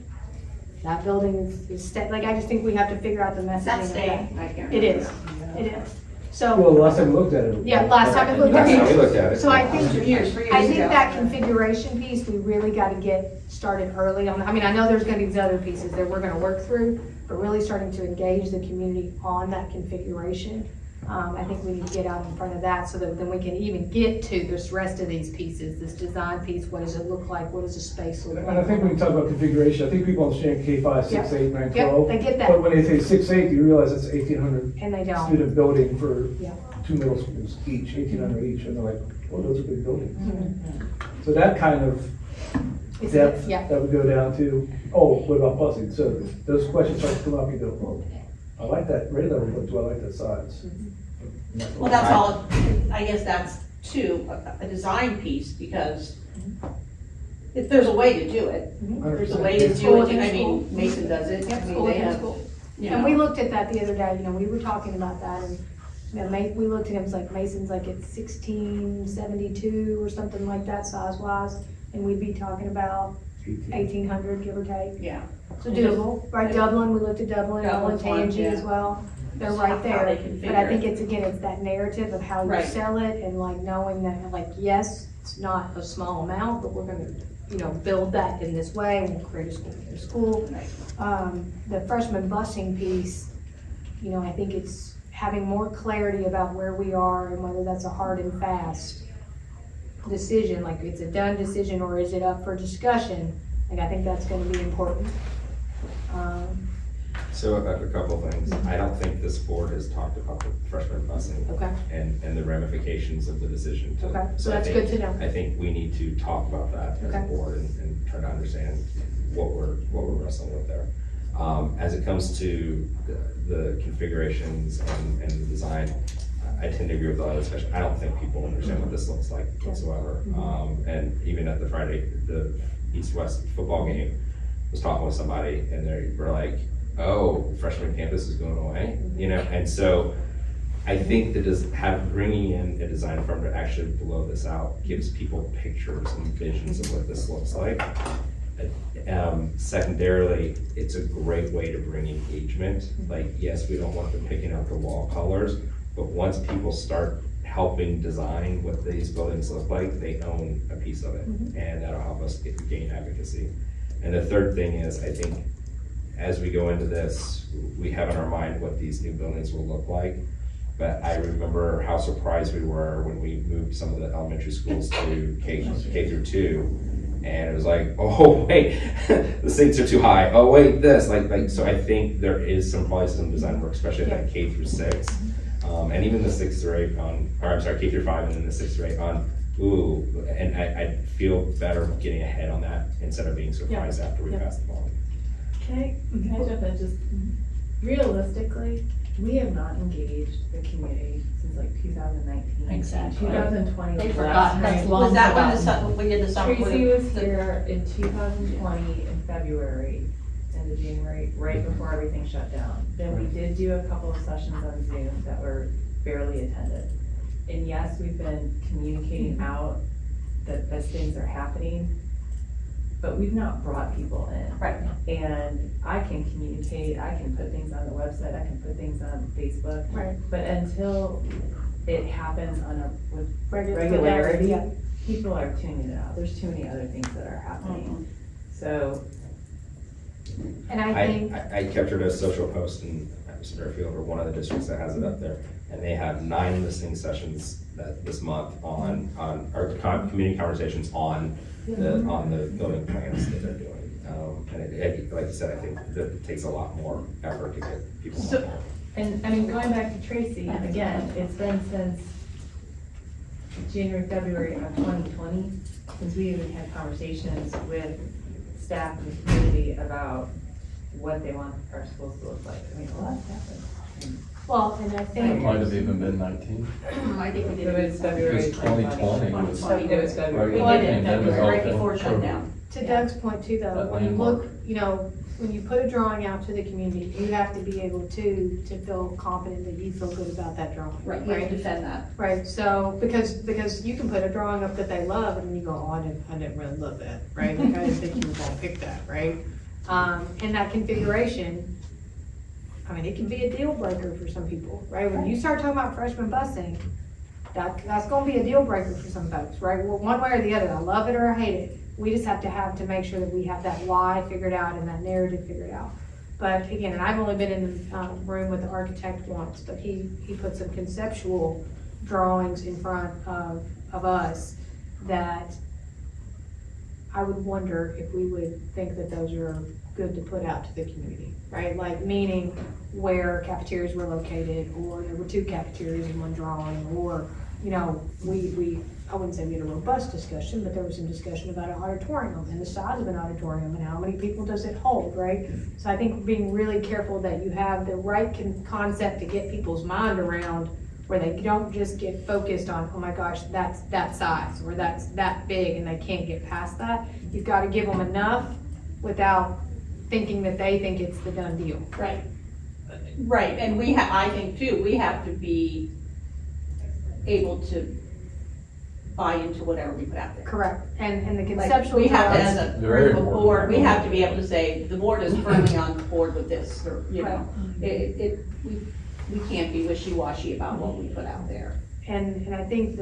That building is like, I just think we have to figure out the messaging That's of that. staying, I can't. It is, it is. Well, So, last time we looked at it. yeah, last time we looked Last at time we it. looked at it. So I think, 3 years I think ago. that configuration piece, we really gotta get started early on. I mean, I know there's gonna be these other pieces that we're gonna work through, but really starting to engage the community on that configuration. I think we need to get out in front of that, so that then we can even get to this rest of these pieces, this design piece. What does it look like? What does the space look like? And I think when you talk about configuration, I think people understand K-5, 6, 8, 9, 12. Yep, they get that. But when they say 6, 8, you realize it's 1,800 And they don't. student building for Yeah. 2 middle schools each, 1,800 each, and they're like, oh, those are big buildings. Mm-hmm. So that kind of It's- depth, Yeah. that would go down to, oh, what about busing? So those questions start to come up, you go, oh, I like that grade level, but do I like that size? Well, that's all, I guess that's too, a design piece, because if there's a way to do it, there's a way to do it, I mean, Mason does it, I Yep, mean, school they within have, school. you And we know. looked at that the other day, we were talking about that, and We looked at him, it's like Mason's like at 1672 or something like that size wise, and we'd be talking about 1,800, give or take. Yeah. So doable, right, Dublin, we looked at Dublin, Dublin's one, Tangi yeah. as well, they're Just right how there. they configure But I think it. it's, again, it's that narrative of how you Right. sell it, and like knowing that, like, yes, it's not a small amount, but we're gonna, build that in this way, and we'll create a school within a school. The freshman busing piece, I think it's having more clarity about where we are and whether that's a hard and fast decision, like it's a done decision or is it up for discussion? Like, I think that's gonna be important. So a couple of things. I don't think this board has talked about the freshman busing Okay, and the ramifications of the decision. okay, so I that's think- good to know. I think we need to talk about that as a Okay. board and try to understand what we're wrestling with there. As it comes to the configurations and the design, I tend to agree with a lot of discussion. I don't think people understand what this looks like whatsoever. And even at the East-West football game, was talking with somebody and they were like, oh, freshman campus is going away, And so I think that bringing in a design firm to actually blow this out gives people pictures and visions of what this looks like. Secondarily, it's a great way to bring engagement. Like, yes, we don't want them picking out the wall colors, but once people start helping design what these buildings look like, they own a piece of it, and that'll help us gain advocacy. And the third thing is, I think, as we go into this, we have in our mind what these new buildings will look like. But I remember how surprised we were when we moved some of the elementary schools to K through 2. And it was like, oh, wait, the sinks are too high. Oh, wait, this, so I think there is probably some design work, especially at that K through 6. And even the 6 through 8 K through 5 and then the 6 through 8 and I feel better getting ahead on that instead of being surprised after we pass the ball. Can I jump in? Just realistically, we have not engaged the community since like 2019. Exactly. 2020. They was the forgot, last that's, time. was that when we did the summer? Tracy was here in 2020 in February, end of January, right before everything shut down. Then we did do a couple of sessions on Zoom that were barely attended. And yes, we've been communicating out that as things are happening, but we've not brought people in. Right. And I can communicate, I can put things on the website, I can put things on Facebook. Right. But until it happens with Regularity, regularity, yeah. people are tuning it out. There's too many other things that are happening. So, And I think, I captured a social post in Springfield, or one of the districts that has it up there, and they have 9 listening sessions this month on community conversations on the building plans that they're doing. And it, like you said, I think that it takes a lot more effort to get people on there. and I mean, going back to Tracy, again, it's been since January, February of 2020, since we even had conversations with staff and the community about what they want our schools to look like. I mean, a lot's happened. well, and I It think, might have even been 19. I think we did It was February. Because 2020 was. 2020. It was February. We Right. did it in Pandemic February, right open. before shutdown. to Doug's point too, though, That when you landmark. look, when you put a drawing out to the community, you have to be able to feel confident that you feel good about that drawing. Right, you have to defend that. Right, so, because you can put a drawing up that they love, and you go, oh, I didn't really love that, right? Like, I didn't think you were gonna pick that, right? And that configuration, I mean, it can be a deal breaker for some people, right? When you start talking about freshman busing, that's gonna be a deal breaker for some folks, right? Well, one way or the other, I love it or I hate it. We just have to make sure that we have that why figured out and that narrative figured out. But again, and I've only been in the room with the architect once, but he put some conceptual drawings in front of us that I would wonder if we would think that those are good to put out to the community, right? Like, meaning where cafeterias were located, or there were 2 cafeterias in one drawing, or, I wouldn't say we had a robust discussion, but there was some discussion about an auditorium and the size of an auditorium and how many people does it hold, right? So I think being really careful that you have the right concept to get people's mind around, where they don't just get focused on, oh my gosh, that's that size, or that's that big, and they can't get past that. You've got to give them enough without thinking that they think it's the done deal. Right. Right, and I think too, we have to be able to buy into whatever we put out there. Correct, and the Like, conceptual. we have to, drawings- as a Very group of important. board, we have to be able to say, the board is firmly on board with this, or, you know. We can't be wishy-washy about what we put out there. And I think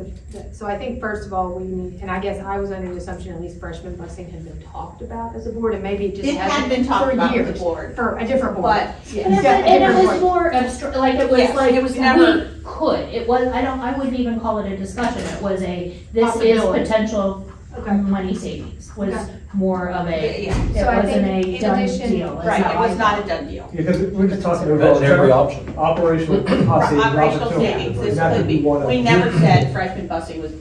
so I think first of all, we need, and I guess I was under the assumption at least freshman busing had been talked about as a board, and maybe it just It had hasn't been talked for about with the years, board, For a different board. but, And it, Yeah, and it different was board. more abstract, like it was Yes, like, it was never- we could, it was, I wouldn't even call it a discussion, it was this is Possibility. potential Okay. money savings, was Okay. more of a, yeah, it So I wasn't think a in done addition- deal. is right, how it I was not felt. a done deal. Because we're just talking about That's every option. operational cost savings, Operational opportunity. savings, this Not that could be, wanna- we never said freshman busing was,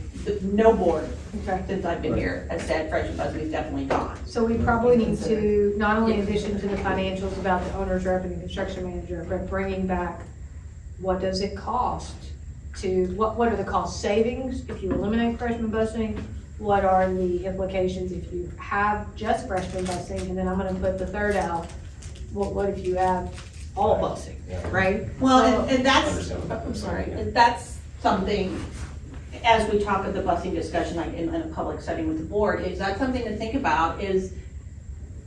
no board Okay. since I've been Right. here has said freshman busing is definitely gone. So we probably need to, not only in addition to the financials about the owner's rep and the construction manager, but bringing back, what does it cost to, what are the cost savings if you eliminate freshman busing? What are the implications if you have just freshman busing? And then I'm gonna put the third out, what if you have all busing, right? Well, and that's, Understandable. I'm sorry, and that's something, as we talk of the busing discussion, like in a public setting with the board, is that something to think about, is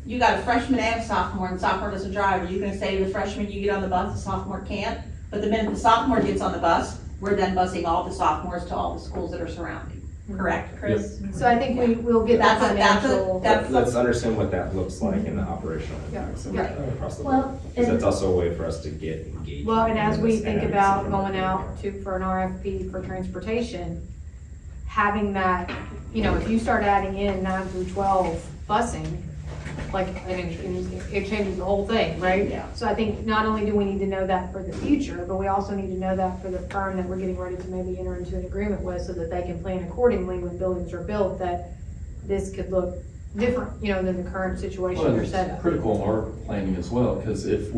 you got a freshman and a sophomore, and sophomore doesn't drive, are you gonna say to the freshman, you get on the bus, the sophomore can't? But the minute the sophomore gets on the bus, we're then busing all the sophomores to all the schools that are surrounding, correct, Chris? So I think we'll get the That's financial. Let's understand what that looks like in the operational impacts of Yeah. that across the board. Well, Because and- that's also a way for us to get engaged. Well, and as we in this think and about advocacy. going out for an RFP for transportation, having that, if you start adding in 9 through 12 busing, like, I mean, it changes the whole thing, right? Yeah. So I think not only do we need to know that for the future, but we also need to know that for the firm that we're getting ready to maybe enter into an agreement with, so that they can plan accordingly when buildings are built, that this could look different, than the current situation Well, or it's setup. critical in our planning as well, because if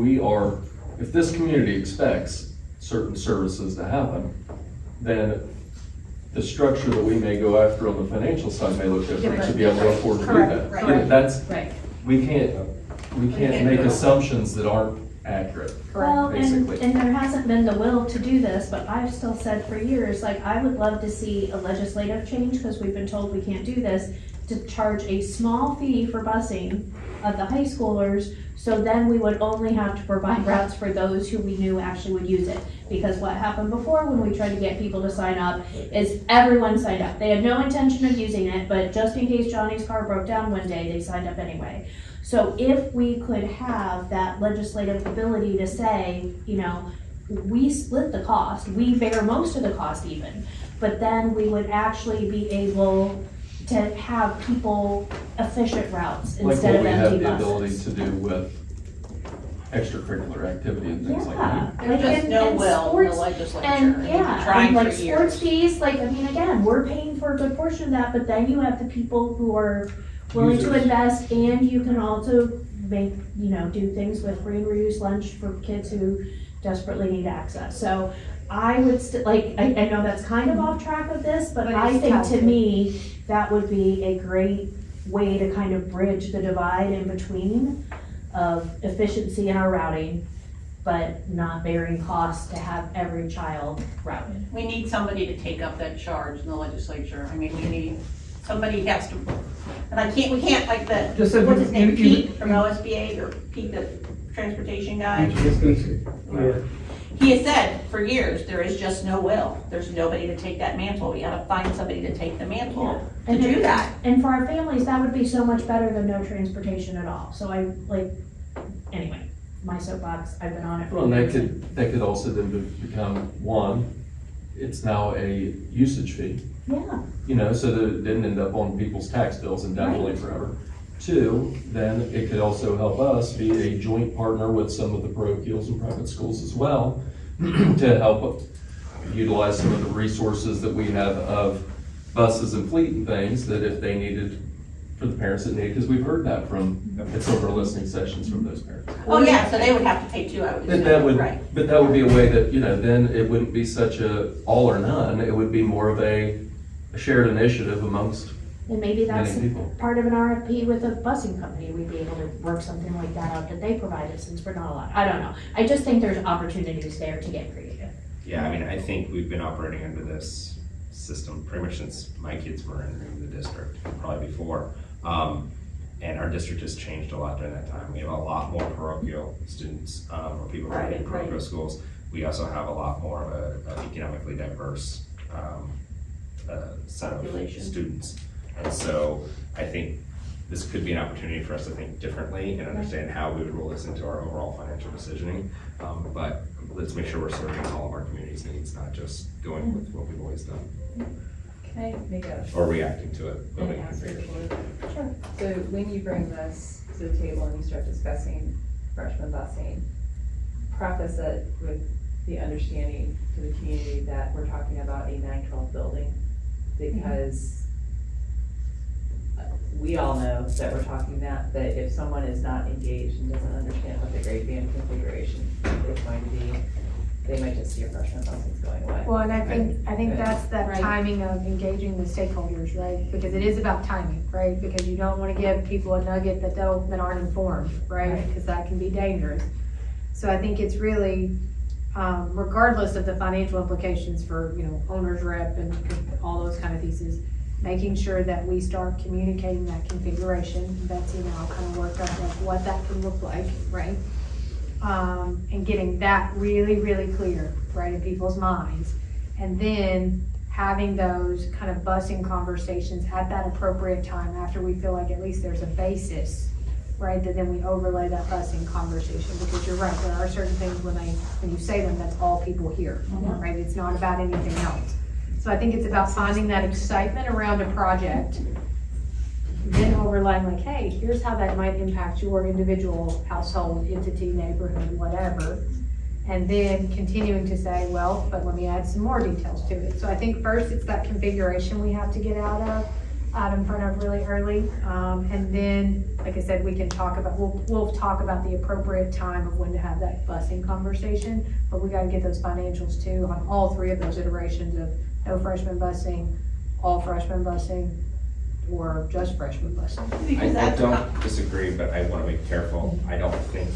this community expects certain services to happen, then the structure that we may go after on the financial side may look different to be able to afford to do that. Correct, You know, right. That's, Right. we can't make assumptions that aren't accurate. Well, basically. and there hasn't been the will to do this, but I've still said for years, like, I would love to see a legislative change, because we've been told we can't do this, to charge a small fee for busing of the high schoolers, so then we would only have to provide routes for those who we knew actually would use it. Because what happened before, when we tried to get people to sign up, is everyone signed up. They had no intention of using it, but just in case Johnny's car broke down one day, they signed up anyway. So if we could have that legislative ability to say, we split the cost, we bear most of the cost even, but then we would actually be able to have people efficient routes Like instead what of we have empty the ability buses. to do with extracurricular activity and things like Yeah. that. There's just and- no and will in sports- the legislature. And we've been yeah, trying and like for sports years. fees, like, I mean, again, we're paying for a good portion of that, but then you have the people who are willing to Users. invest, and you can also make, do things with free and reduced lunch for kids who desperately need access. So I would I know that's kind of off track of this, but But I it's think tough. to me, that would be a great way to kind of bridge the divide in between of efficiency in our routing, but not bearing costs to have every child routed. We need somebody to take up that charge in the legislature. I mean, we need, somebody has to, and we can't like Just so what's his name, you- Pete from OSBA, or Pete, the transportation guy? Yeah. He has said for years, there is just no will. There's nobody to take that mantle. We gotta find somebody to take the mantle to And do if- that. And for our families, that would be so much better than no transportation at all. So anyway, my soapbox, I've been on it Well, for and years. that could also then become, one, it's now a usage fee, Yeah, so that it didn't end up on people's tax bills indefinitely forever. Two, then it could also help us be a joint partner with some of the parochials and private schools as well, to help utilize some of the resources that we have of buses and fleet and things, that if they needed, for the parents that need, because we've heard that from, at some of our listening sessions from those parents. Oh, yeah, so they would have to pay too, I would But assume, right? that would be a way that, then it wouldn't be such a all or none, it would be more of a shared initiative amongst And maybe that's many people. part of an RFP with a busing company, we'd be able to work something like that out that they provide us since we're not allowed. I don't know. I just think there's opportunities there to get creative. Yeah, I mean, I think we've been operating under this system pretty much since my kids were in the district, probably before. And our district has changed a lot during that time. We have a lot more parochial students, or people who are in Right, parochial right. schools. We also have a lot more of a economically diverse, set of Population. students. And so I think this could be an opportunity for us to think differently and understand how we would roll this into our overall financial decisioning. But let's make sure we're serving all of our community's needs, not just going with what we've always done, Can I make a, or reacting to it. an building ask for the configuration. board? Sure. So when you bring this to the table and you start discussing freshman busing, preface it with the understanding to the community that we're talking about a 912 building, because we all know that we're talking that if someone is not engaged and doesn't understand what the grade band configuration is going to be, they might just see a freshman busing going away. Well, and I think that's the Right. timing of engaging the stakeholders, right? Because it is about timing, right? Because you don't wanna give people a nugget that that aren't informed, right? Right. Because that can be dangerous. So I think it's really, regardless of the financial implications for, owner's rep and all those kind of pieces, making sure that we start communicating that configuration. Betsy and I'll kind of work up like what that can look like, right? And getting that really, really clear, right, in people's minds. And then having those kind of busing conversations at that appropriate time after we feel like at least there's a basis, right, that then we overlay that busing conversation, because you're right, there are certain things when you say them, that's all people hear, right? It's not about anything else. So I think it's about finding that excitement around a project, then overlaying like, hey, here's how that might impact your individual household, entity, neighborhood, whatever. And then continuing to say, well, but let me add some more details to it. So I think first it's that configuration we have to get out in front of really early. And then, like I said, we can talk about, we'll talk about the appropriate time of when to have that busing conversation. But we gotta get those financials too on all three of those iterations of no freshman busing, all freshman busing, or just freshman busing. Because I that's don't disagree, but I want to be careful. I don't think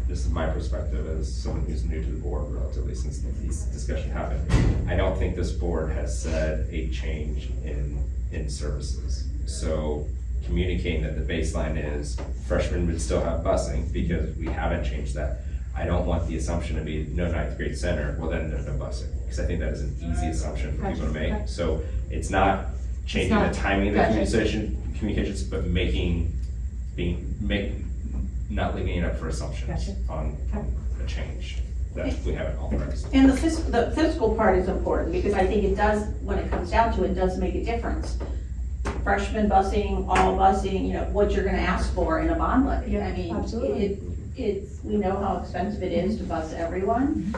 this is my perspective as someone who's new to the board relatively since this discussion happened. I don't think this board has said a change in services. So communicating that the baseline is freshmen would still have busing because we haven't changed that. I don't want the assumption to be no ninth grade center, well then there's no busing, because I think that is an easy assumption for people to Gotcha. make. So it's not changing the not- timing of the gotcha. communications, but not leaving it up for assumptions Gotcha. on a change that we haven't authorized. And the fiscal part is important, because I think it does, when it comes down to it, does make a difference. Freshman busing, all busing, what you're gonna ask for in a bond levy. Yeah, I mean, absolutely. we know how expensive it is to bus everyone,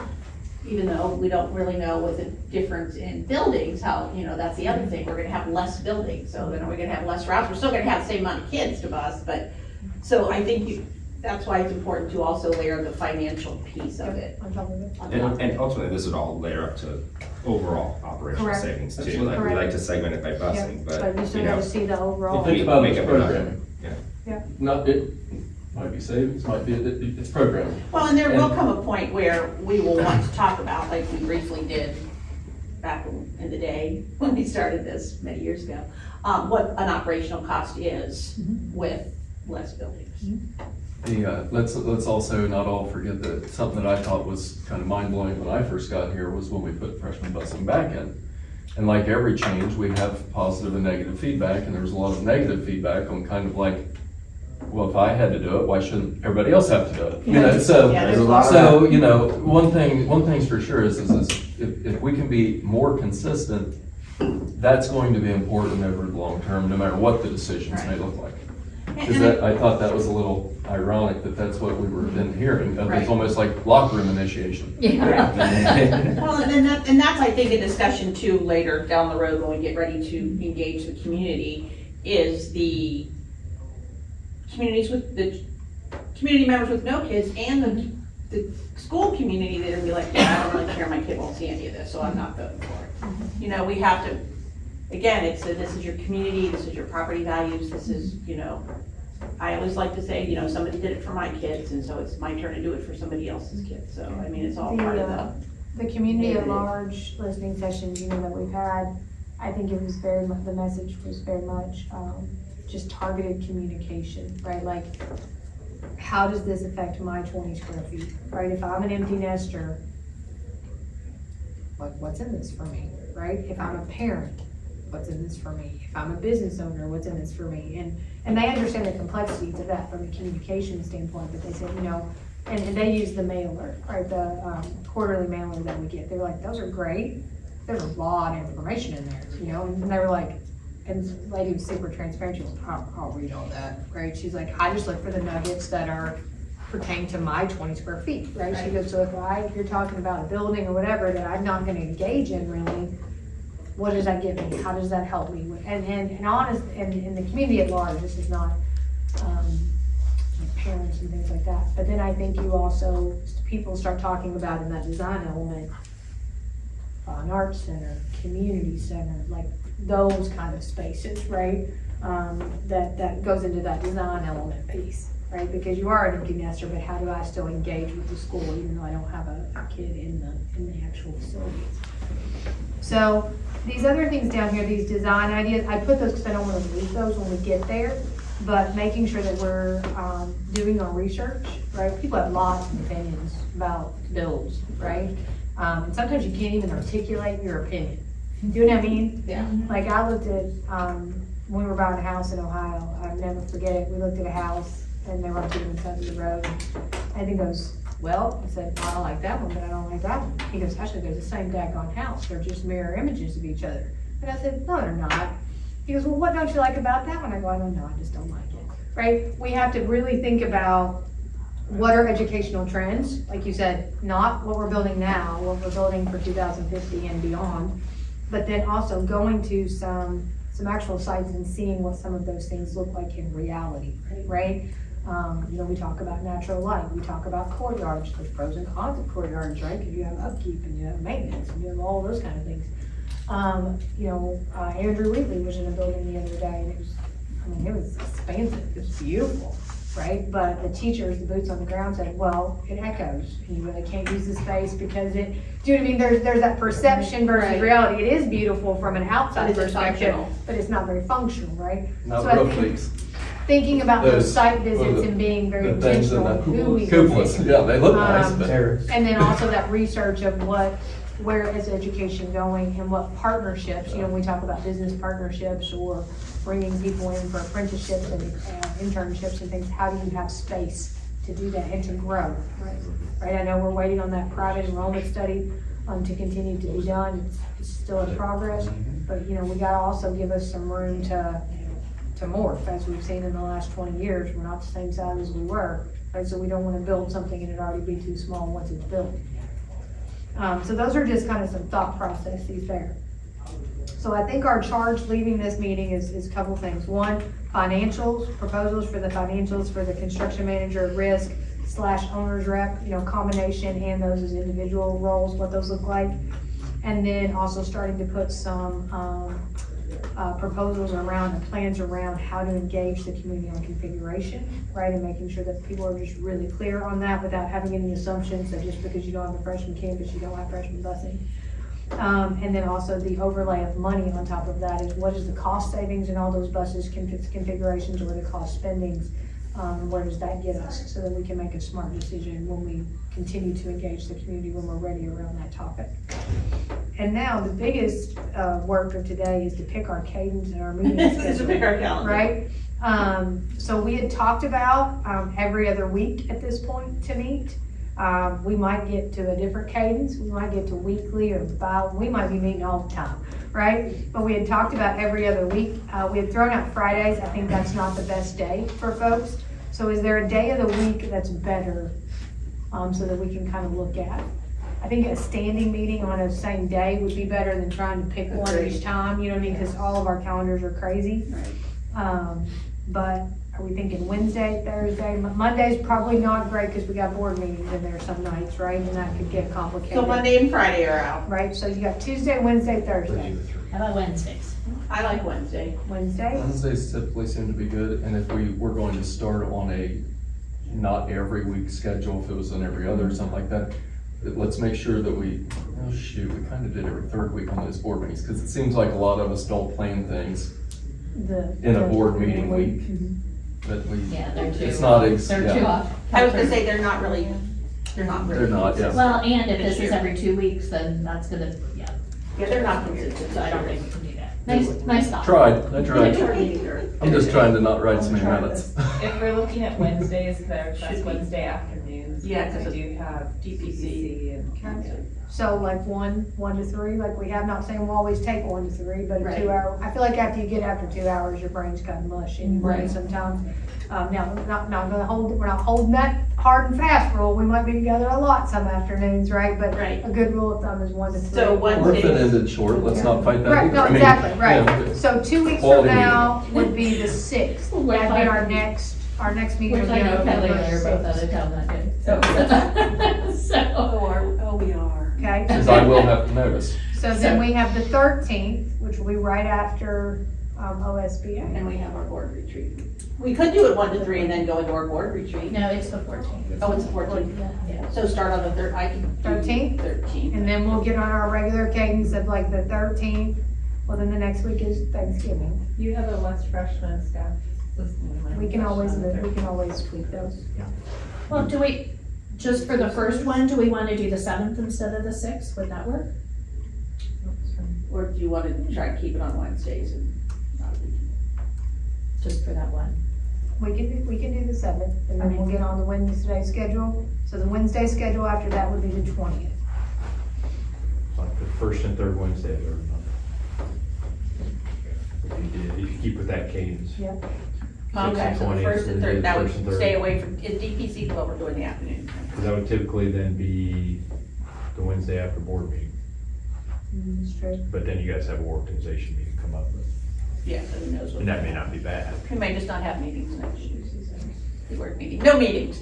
even though we don't really know what the difference in buildings, how, that's the other thing, we're gonna have less buildings, so then we're gonna have less routes, we're still gonna have the same amount of kids to bus, but, so I think that's why it's important to also layer the financial piece of it. On top of it. on top. And ultimately, this would all layer up to overall operational Correct. savings too. Absolutely. Like, we like Correct. to segment it by busing, But but, you still you know, gotta see the overall. Well, think about it make as up enough. programming. Yeah. Not, it might be savings, might be, it's programming. Well, and there will come a point where we will want to talk about, like we briefly did back in the day, when we started this many years ago, what an operational cost is with less buildings. Let's also not all forget that something that I thought was kind of mind-blowing when I first got here was when we put freshman busing back in. And like every change, we have positive and negative feedback, and there was a lot of negative feedback on kind of like, well, if I had to do it, why shouldn't everybody else have to do it? You know, so, Yeah, there's a lot of one thing's for sure is if we can be more consistent, that's going to be important over the long term, no matter what the decisions may look like. Because I thought that was a little ironic that that's what we were then hearing. Right. It's almost like locker room initiation. Well, and that's, I think, a discussion too, later down the road when we get ready to engage the community, is the communities with, the community members with no kids and the school community that are be like, yeah, I don't really care, my kid won't see any of this, so I'm not voting for it. We have to, again, it's, this is your community, this is your property values, this is, you know, I always like to say, you know, somebody did it for my kids, and so it's my turn to do it for somebody else's kids, so, I mean, it's all part of the. The community at Yeah, it is. large listening sessions, you know, that we've had, I think it was very much, the message was very much, just targeted communication, right? Like, how does this affect my 20 square feet, right? If I'm an empty nester, like, what's in this for me, right? If I'm a parent, what's in this for me? If I'm a business owner, what's in this for me? And they understand the complexities of that from a communication standpoint, but they said, you know, and they use the mailer, right, the quarterly mailer that we get. They were like, those are great. There's a lot of information in there, you know, and they were like, and the lady was super transparent. She was like, I'll read all that, right? She's like, I just look for the nuggets that are pertain to my 20 square feet, right? She goes, so if you're talking about a building or whatever that I'm not gonna engage in really, what does that give me? How does that help me? And honest, and in the community at large, this is not, like parents and things like that. But then I think you also, people start talking about in that design element, an arts center, community center, like those kind of spaces, right? That goes into that design element piece, right? Because you are an empty nester, but how do I still engage with the school even though I don't have a kid in the actual facilities? So these other things down here, these design ideas, I put those because I don't want to lose those when we get there, but making sure that we're doing our research, right? People have lots of opinions about bills, right? And sometimes you can't even articulate your opinion. Do you know what I mean? Yeah. Like I looked at, when we were buying a house in Ohio, I'll never forget it. We looked at a house and they were on two different sides of the road. And he goes, well, I said, I don't like that one, but I don't like that one. He goes, actually, they're the same daggone house. They're just mirror images of each other. And I said, no, they're not. He goes, well, what don't you like about that one? I go, I don't know, I just don't like it, right? We have to really think about what are educational trends, like you said, not what we're building now, what we're building for 2050 and beyond, but then also going to some actual sites and seeing what some of those things look like in reality, right? You know, we talk about natural light, we talk about courtyards, there's pros and cons of courtyards, right? Because you have upkeep and you have maintenance and you have all those kind of things. You know, Andrew Wheatley was in a building the other day and it was, I mean, it was expansive, it was beautiful, right? But the teachers, the boots on the ground said, well, it echoes and you really can't use the space because it, do you know what I mean? There's that perception versus Right. reality. It is beautiful from an outside But is it perspective, functional? but it's not very functional, right? Not So I roof think leaks. thinking about those Those- site or visits the- and being very The things in intentional, the who we cupolas, visit. yeah, they look nice, but. Terrace. And then also that research of where is education going and what partnerships, you know, we talk about business partnerships or bringing people in for apprenticeships and internships and things, how do you have space to do that and to grow? Right, I know we're waiting on that private enrollment study to continue to be done, it's still in progress, but you know, we gotta also give us some room to morph, as we've seen in the last 20 years, we're not the same size as we were, right, so we don't wanna build something and it already be too small once it's built. So those are just kind of some thought processes there. So I think our charge leaving this meeting is a couple things. One, financials, proposals for the financials for the construction manager, risk / owner's rep, you know, combination and those as individual roles, what those look like. And then also starting to put some proposals around and plans around how to engage the community on configuration, right? And making sure that people are just really clear on that without having any assumptions that just because you don't have a freshman campus, you don't have freshman busing. And then also the overlay of money on top of that is what is the cost savings in all those buses configurations or the cost spendings? Where does that get us so that we can make a smart decision when we continue to engage the community when we're ready around that topic. And now the biggest work of today is to pick our cadence and our meeting It's a schedule, bigger calendar. right? So we had talked about every other week at this point to meet. We might get to a different cadence, we might get to weekly or we might be meeting all the time, right? But we had talked about every other week. We had thrown out Fridays, I think that's not the best day for folks. So is there a day of the week that's better, so that we can kind of look at? I think a standing meeting on a same day would be better than trying to pick one Agreed. each time, you know what I mean? Because all of our calendars are crazy. Right. but are we thinking Wednesday, Thursday? Monday's probably not great because we got board meetings in there some nights, right? And that could get complicated. So Monday and Friday are out. Right, so you got Tuesday, Wednesday, Thursday. How about Wednesdays? I like Wednesday. Wednesday, Wednesdays typically seem to be good, and if we were going to start on a not every week schedule, if it was an every other or something like that, let's make sure that we, oh shoot, we kind of did every third week on those board meetings, because it seems like a lot of us don't plan things in a board meeting week, that we, Yeah, they're too. it's not, They're too yeah, off. I was gonna say, they're not really. they're not, yeah. Well, and if this This is year. every 2 weeks, then that's gonna, yeah, Yeah, they're not consistent. so I don't think we can do that. Nice thought. I tried. Either. I'm just trying to not write so many minutes. If we're looking at Wednesdays, that's Wednesday afternoons. Yeah, because 'cause we do have DPC and council. so like 1 to 3, like we have, not saying we'll always take 1 to 3, but a Right. 2 hour. I feel like after you get after 2 hours, your brain's kind of mush anyway Right. sometimes. Now, not gonna we're not holding that hard and fast rule. We might be together a lot some afternoons, right? But Right. a good rule of thumb is 1 to 3. So Or if it Wednesdays, ended short, let's not fight that Right, either. no, I mean, exactly, right. yeah, So 2 weeks from Quality now would be the 6th. Which That'd be I- our next meeting. Which would I be know Kelly November and I are both out 6th. of town that day, so. oh, we are. Okay, Because I will have to notice. so then we have the 13th, which will be right after OSBA. And we have our board retreat. We could do it 1 to 3 and then go into our board retreat. No, it's the 14th. Oh, it's the 14th. Yeah. So start on the third, I can do 13th? 13th. And then we'll get on our regular cadence of like the 13th. Well, then the next week is Thanksgiving. You have a West freshman staff listening. to my We can always, question. we can always tweak those. Well, do we, just for the first one, do we want to do the 7th instead of the 6th? Would that work? Or do you want to try and keep it on Wednesdays and not weekends? Just for that one? We can do the 7th, and then we'll get on the Wednesday schedule. So the Wednesday schedule after that would be the 20th. Like the first and third Wednesday of every month. If you keep with that cadence. Yep. Okay, so the 20th, first and then do third, the that would first and third. stay away from, in DPC, what we're doing in the afternoon. Because that would typically then be the Wednesday after board meeting. That's true. But then you guys have a organization meeting come up with, Yeah, so who knows what. and that may not be bad. We may just not have meetings next Tuesday, so, the work meeting, no meetings.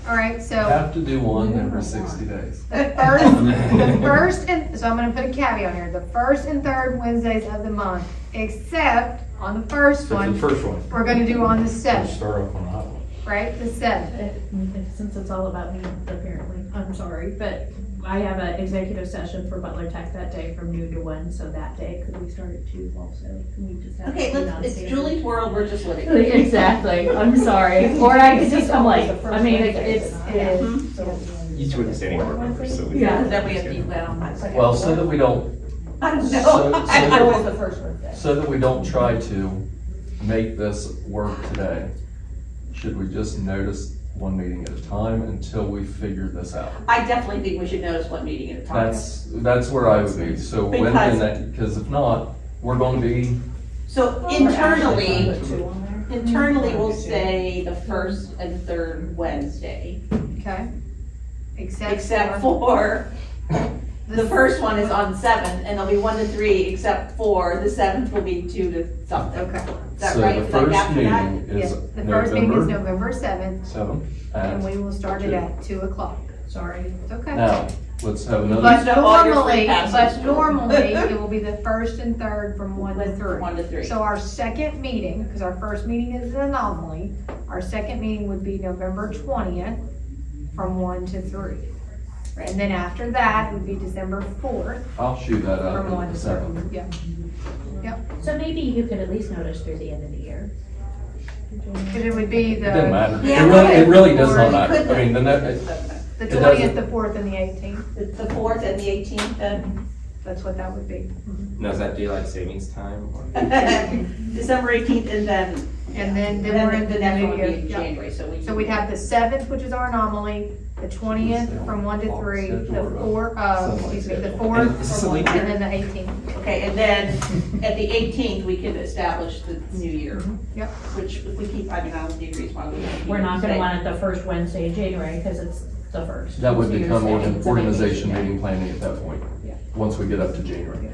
All right, so Have to do one every 60 days. the first, and, so I'm gonna put a caveat here, the first and third Wednesdays of the month, except on the first So for the one, first one, we're gonna do on the we'll 7th, start off on a hot one. right? The 7th. Since it's all about me, apparently, I'm sorry, but I have an executive session for Butler Tech that day from noon to 1, so that day, could we start at 2 also? Can we just have? Okay, it be it's non-standard? Julie's world, we're just living. Exactly, I'm sorry, or I could just come late, I mean, it's, Each with a standing board member, so we. Yeah. Then we have to, Well, so that we don't, I don't So- know. so- I was The first Wednesday. so that we don't try to make this work today, should we just notice one meeting at a time until we figure this out? I definitely think we should notice one meeting at a time. That's where I would be, so when Because- can that, because if not, we're gonna be, So internally, we'll say the first and third Wednesday, Okay. except for, the first one is on 7th, and there'll be 1 to 3, except for the 7th will be 2 to something. Okay. Is that so right? the Is that first after that? meeting Yeah, is the first meeting is November November 7th, 7th. and we will start it at 2 o'clock. sorry. It's okay. Now, let's have another, But So all your free normally, passes. it will be the first and third from 1 to 3. 1 to 3. So our second meeting, because our first meeting is an anomaly, our second meeting would be November 20th from 1 to 3. And then after that would be December 4th I'll shoot that out from in 1 a to second. 3. Yeah, So maybe you could at least notice through the end of the year. because it would be It doesn't the matter, Yeah, it really does or not you matter, could- I mean, then that, the it 20th, doesn't- the 4th, and the 18th. It's the 4th and the 18th, then? That's what that would be. Now, is that daylight savings time? or- December 18th, and then. And then we're in the the next new one year. would be in Yeah. January, so we. So we'd have the 7th, which is our anomaly, the 20th from 1 to 3, the 4th, and then the 18th. Okay, and then at the 18th, we can establish the new year. Yep. Which if we keep, I mean, I don't think it's why we. We're not gonna want it the first Wednesday in January, because it's the first. that would So you're become saying it's a organization vacation. meeting planning at that point, Yeah. once we get up to January.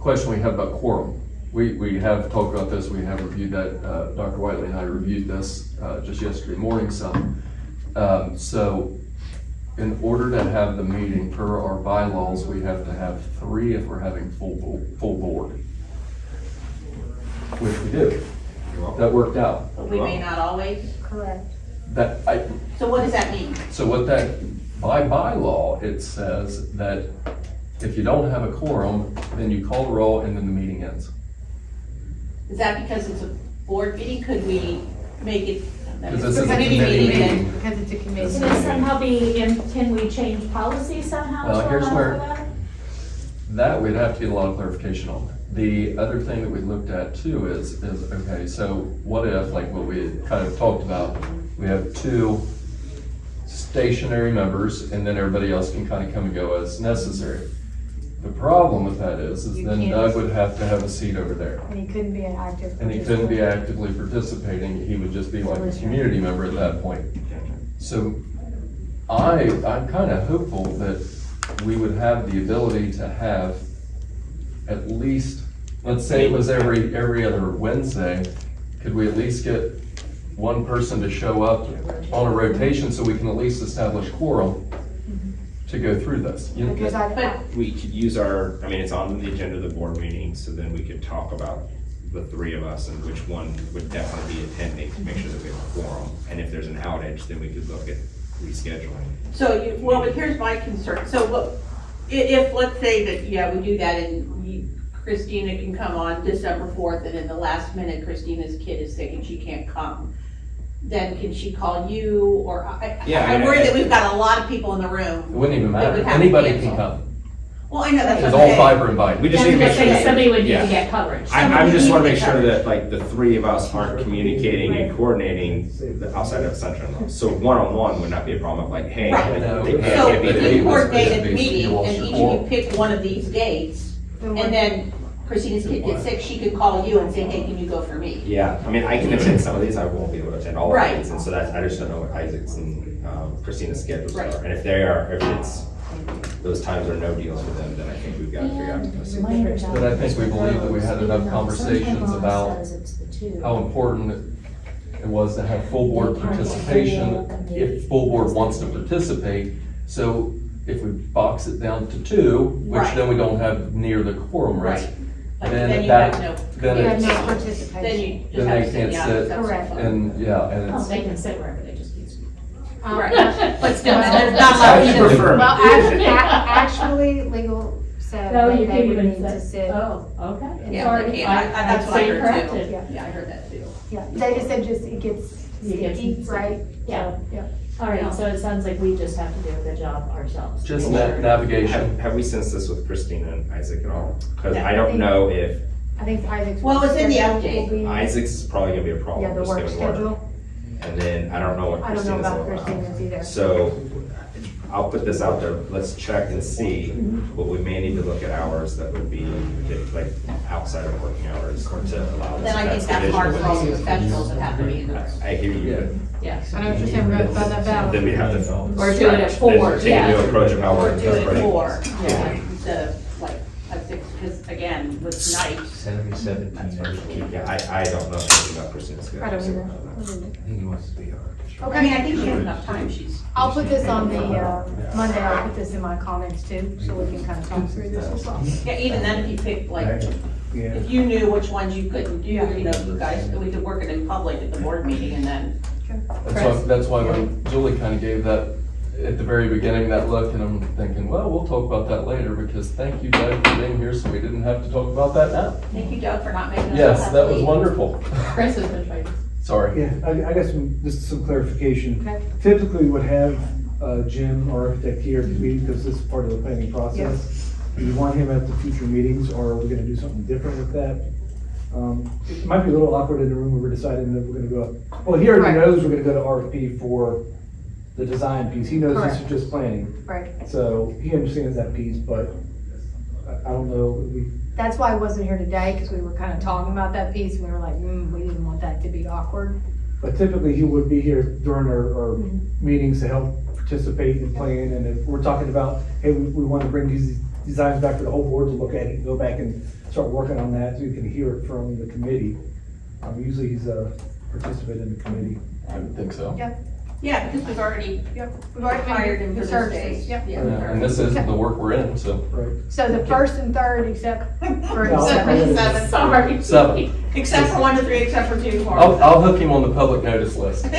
Question we have about quorum, We have talked about this, we have reviewed that, Dr. Whiteley and I reviewed this just yesterday morning some. So in order to have the meeting per our bylaws, we have to have 3 if we're having full board. Which we do. That worked out. But we may not always. Correct. So what does that mean? So what that, by bylaw, it says that if you don't have a quorum, then you call the roll and then the meeting ends. Is that because it's a board meeting? Could we make it? Because this is a committee committee meeting? meeting. Because it's a Can committee. it somehow be, can we change policy somehow? Well, to here's allow where- for that? That we'd have to get a lot of clarification on. The other thing that we looked at too is, okay, so what if, like what we had kind of talked about, we have 2 stationary members and then everybody else can kind of come and go as necessary. The problem with that is You then can't- Doug would have to have a seat over there. And he couldn't be an active. And he couldn't be participant. actively participating, he would just be like a community member at that point. So I'm kind of hopeful that we would have the ability to have at least, let's say it was every other Wednesday, could we at least get one person to show up on a rotation so we can at least establish quorum to go through this? You know, Because I, We could use I mean, it's on the agenda of the board meeting, so then we could talk about the 3 of us and which one would definitely be attending to make sure that we have a quorum. And if there's an outage, then we could look at rescheduling. So well, but here's my concern. So what, if, let's say that, yeah, we do that and Christina can come on December 4th and in the last minute Christina's kid is sick and she can't come, then can she call you or, Yeah, I I'm mean, worried that we've got a lot of people in the It room. wouldn't even That matter, would have to anybody can cancel. come, Well, I know that's because okay. all 5 are invited. We just Yeah, need to make because sure. somebody would need Yeah. to get coverage. I Somebody just would want to need make sure coverage. that like the 3 of us aren't communicating and coordinating outside of sunshine law. So one-on-one would not be a problem of like, hey, Right. like, So hey, I So can't be if there. we it was coordinate a basically meeting you all and should each of you quorum. pick one of these dates, and then Christina's kid gets sick, she could call you and say, hey, can you go for me? Yeah, I mean, I can attend some of these, I won't be able to attend all of Right. these, and so that's, I just don't know what Isaac's and Christina's schedules Right. are. And if it's, those times are no deals for them, then I think we've got to figure out. a solution. But I think we believe that we had enough conversations about how important it was to have full board participation, if full board wants to participate. So if we box it down to 2, which Right. then we don't have near the quorum risk. Right. Like, Then then you that- have no, Then you have it's, no then participation. you just Then have they to sit can't down. sit. That's Correct. fine. and, yeah, and Oh, it's, they can sit wherever they just need to be. Right, but still, there's not a lot I of prefer- Well, actually, legal said No, that you they can't would even need to sit. Oh, okay. Yeah, Sorry, they can't. That's what I stand heard too. corrected. Yeah, I heard that too. Yeah, they just said just, it gets You get sticky, sticky. right? Yeah. So, yeah. All right, so it sounds like we just have to do a good job ourselves. just Make sure. navigation. Have we sensed this with Christina and Isaac at all? Because No. I don't know if I think Isaac's. Well, it's in the schedule update. will be- Isaac's is probably gonna be a problem. Yeah, the just work given schedule. And then I don't know what I don't know Christina's about all about. Christina's either. So I'll put this out there, let's check and see, but we may need to look at hours that would be like outside of working hours to allow this. Then I think the that's vision hard of for all what the this is. professionals that have to be in there. I hear you. Yeah. I know what you're saying, right, about that balance. Then we have to. Or do it at 4, Then take a yeah. new approach of how Or we're do it incorporating. 4, Yeah. instead of like at 6, because again, with nights, Send me 17. Yeah, I don't know anything about Christina's schedule. I don't so either. I think he wants to be ours. I mean, I think she has enough time, she's. I'll put this on the, Monday, I'll put this in my comments too, so we can kind of talk through this as well. Yeah, even then, if you pick like, Yeah. if you knew which ones you couldn't do, you know, you guys, we could work it in public at the board meeting and then. That's why when Julie kind of gave that, at the very beginning, that look, and I'm thinking, well, we'll talk about that later, because thank you, Doug, for being here, so we didn't have to talk about that now. Thank you, Doug, for not making us. Yes, that was late. wonderful. Chris has been trying. Sorry. Yeah, I got just some clarification. Okay. Typically, we would have Jim, our architect, here at the meeting, because this is part of the planning process. Do you want him at the future meetings, or are we gonna do something different with that? It might be a little awkward in the room when we're deciding that we're gonna go, well, he already Right. knows we're gonna go to RFP for the design piece. He knows this is Correct. just planning, Right, so he understands that piece, but I don't know, that's why I wasn't here today, because we were kind of talking about that piece, and we were like, we didn't want that to be awkward. but typically he would be here during our Mhm. meetings to help participate in planning, and if we're talking about, hey, we want to bring these designs back for the whole board to look at, he can go back and start working on that, so you can hear it from the committee. Usually he's a participant in the committee. I would think so. Yeah, because we've already We've already hired him for the this services, day. yep. Yeah, and this is the work we're in, so. Right. So the first and third, except for No, seven. Sorry. Seven. Except for 1 to 3, except for 2 to 4. I'll hook him on the public notice list. I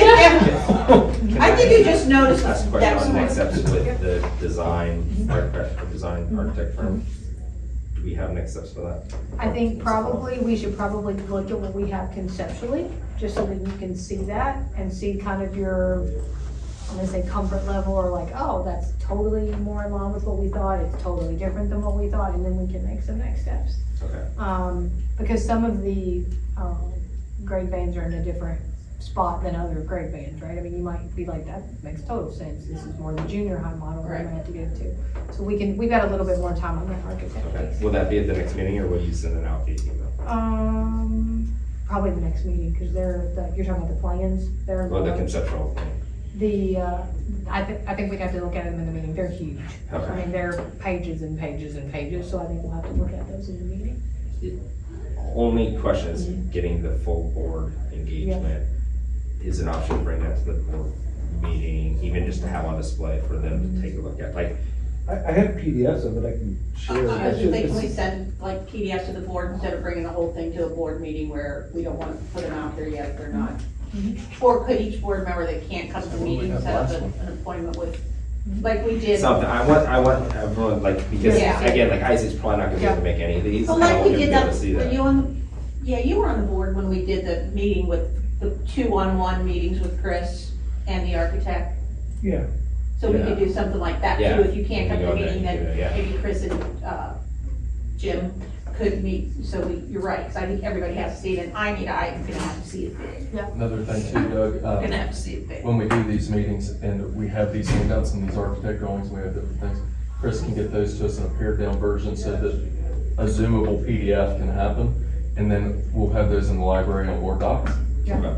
think you just noticed Ask a that. question on next steps with the design architect firm. Do we have next steps for that? I think we should probably look at what we have conceptually, just so that you can see that and see kind of your, I'm gonna say comfort level, or like, oh, that's totally more in line with what we thought, it's totally different than what we thought, and then we can make some next steps. Okay. Because some of the, grade bands are in a different spot than other grade bands, right? I mean, you might be like, that makes total sense, this is more the junior high model, we're gonna have to get to. So we've got a little bit more time on that architect Okay. piece. Will that be at the next meeting, or will you send it out via email? Probably the next meeting, because you're talking about the plans, they're. Or the conceptual thing? I think we'd have to look at them in the meeting, they're huge. Okay. I mean, they're pages and pages and pages, so I think we'll have to look at those in the meeting. Only question is getting the full board engagement. Is an option to bring that to the board meeting, even just to have on display for them to take a look at, like, I have PDFs of it I can share. I was It's thinking just- we send like PDFs to the board instead of bringing the whole thing to a board meeting where we don't want to put them out there yet if they're not. Or could each board member that can't come to the meeting have set up last one. an appointment with, like we did. something, I want everyone, like, because, Yeah. again, like, Isaac's probably not gonna be able to make any of these. But I like want we him to did be able that, to see were that. you on, yeah, you were on the board when we did the meeting with the 2-on-1 meetings with Chris and the architect. Yeah, So we Yeah. could do something like that Yeah. too, if you can't come to You the can go meeting, there, then yeah. maybe Chris and, Jim could meet, so you're right, because I think everybody has to see it, and I'm gonna have to see it big. Another thing too, Doug, I'm gonna have to see it big. when we do these meetings and we have these handouts and these architect drawings, we have different things, Chris can get those to us in a pared down version so that a zoomable PDF can happen. And then we'll have those in the library on Word docs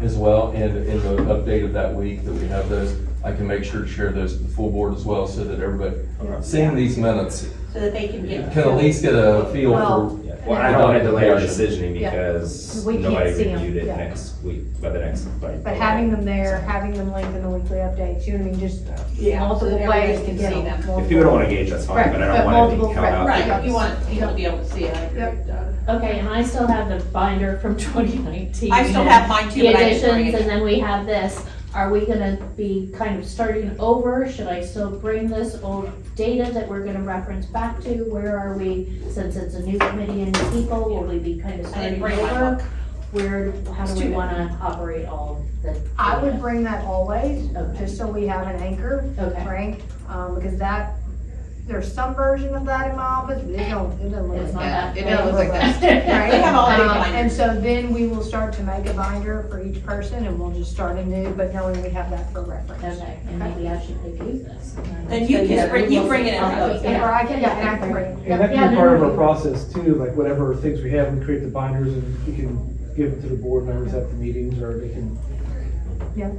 as well. And in the update of that week that we have those, I can make sure to share those to the full board as well, so that everybody seeing these minutes So that they can get. can at least get a feel Well, for. Yeah. Well, I don't wanna delay our Documentation. decisioning Yeah. because We can't nobody see 'em, reviewed it yeah. next week, by the next, like. But having them there, having them linked in the weekly updates, you know what I mean, just Yeah, so multiple that ways everybody to can get see them. them. If people don't wanna engage, that's fine, Right, but I but don't want it to multiple- count out. Right, you want people to be able to see it, I agree with Doug. Okay, and I still have the binder from 2019. I still have mine too, The but I didn't bring additions, it. and then we have this. Are we gonna be kind of starting over? Should I still bring this old data that we're gonna reference back to? Where are we, since it's a new committee and new people, will we be kind of I starting didn't bring my over? book. How It's do too we bad. wanna operate all the? I would data? bring that always, Okay. just so we have an anchor, Okay. right? Because there's some version of that in my office, but it doesn't look It's like not that. that. It doesn't look like that. Right? They have all these And binders. so then we will start to make a binder for each person, and we'll just start anew, but knowing we have that for reference. Okay, and maybe I should use this. Then you can bring it in. And or I can, yeah, and I can bring it. and that Yeah, can be no, part of no. our process too, like whatever things we have, we create the binders and we can give it to the board members at the meetings, or they can, Yeah.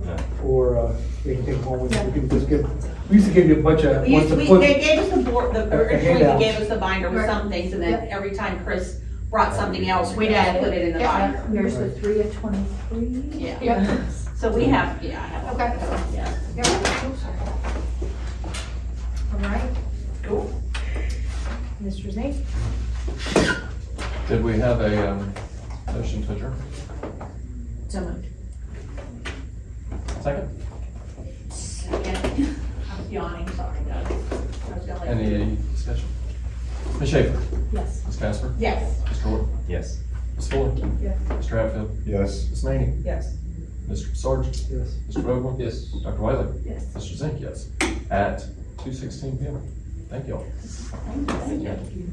or they can take home with, we can just give, we used to give you a bunch of, once to They put. gave us the board, originally handout. they gave us the binder with Right. some things, and then Yep. every time Chris brought something else, we'd We'd have add to it. put it in the Yep. binder. Here's the 3 of 23. Yeah. Yep. So we have, yeah, I have. Okay. Yeah. Yep. All right, Cool. Mr. Zink? Did we have a, motion to adjourn? So moved. Second? Second. I was yawning, sorry, Doug. I was gonna let you. Any discussion? Ms. Schaefer? Yes. Ms. Casper? Yes. Mr. Roy? Yes. Ms. Fuller? Yes. Mr. Hatfield? Yes. Ms. Maney? Yes. Mr. Sargent? Yes. Mr. Vogel? Yes. Dr. Wiley? Yes. Mr. Zink, yes. At 2:16 PM. Thank you all. Thank you.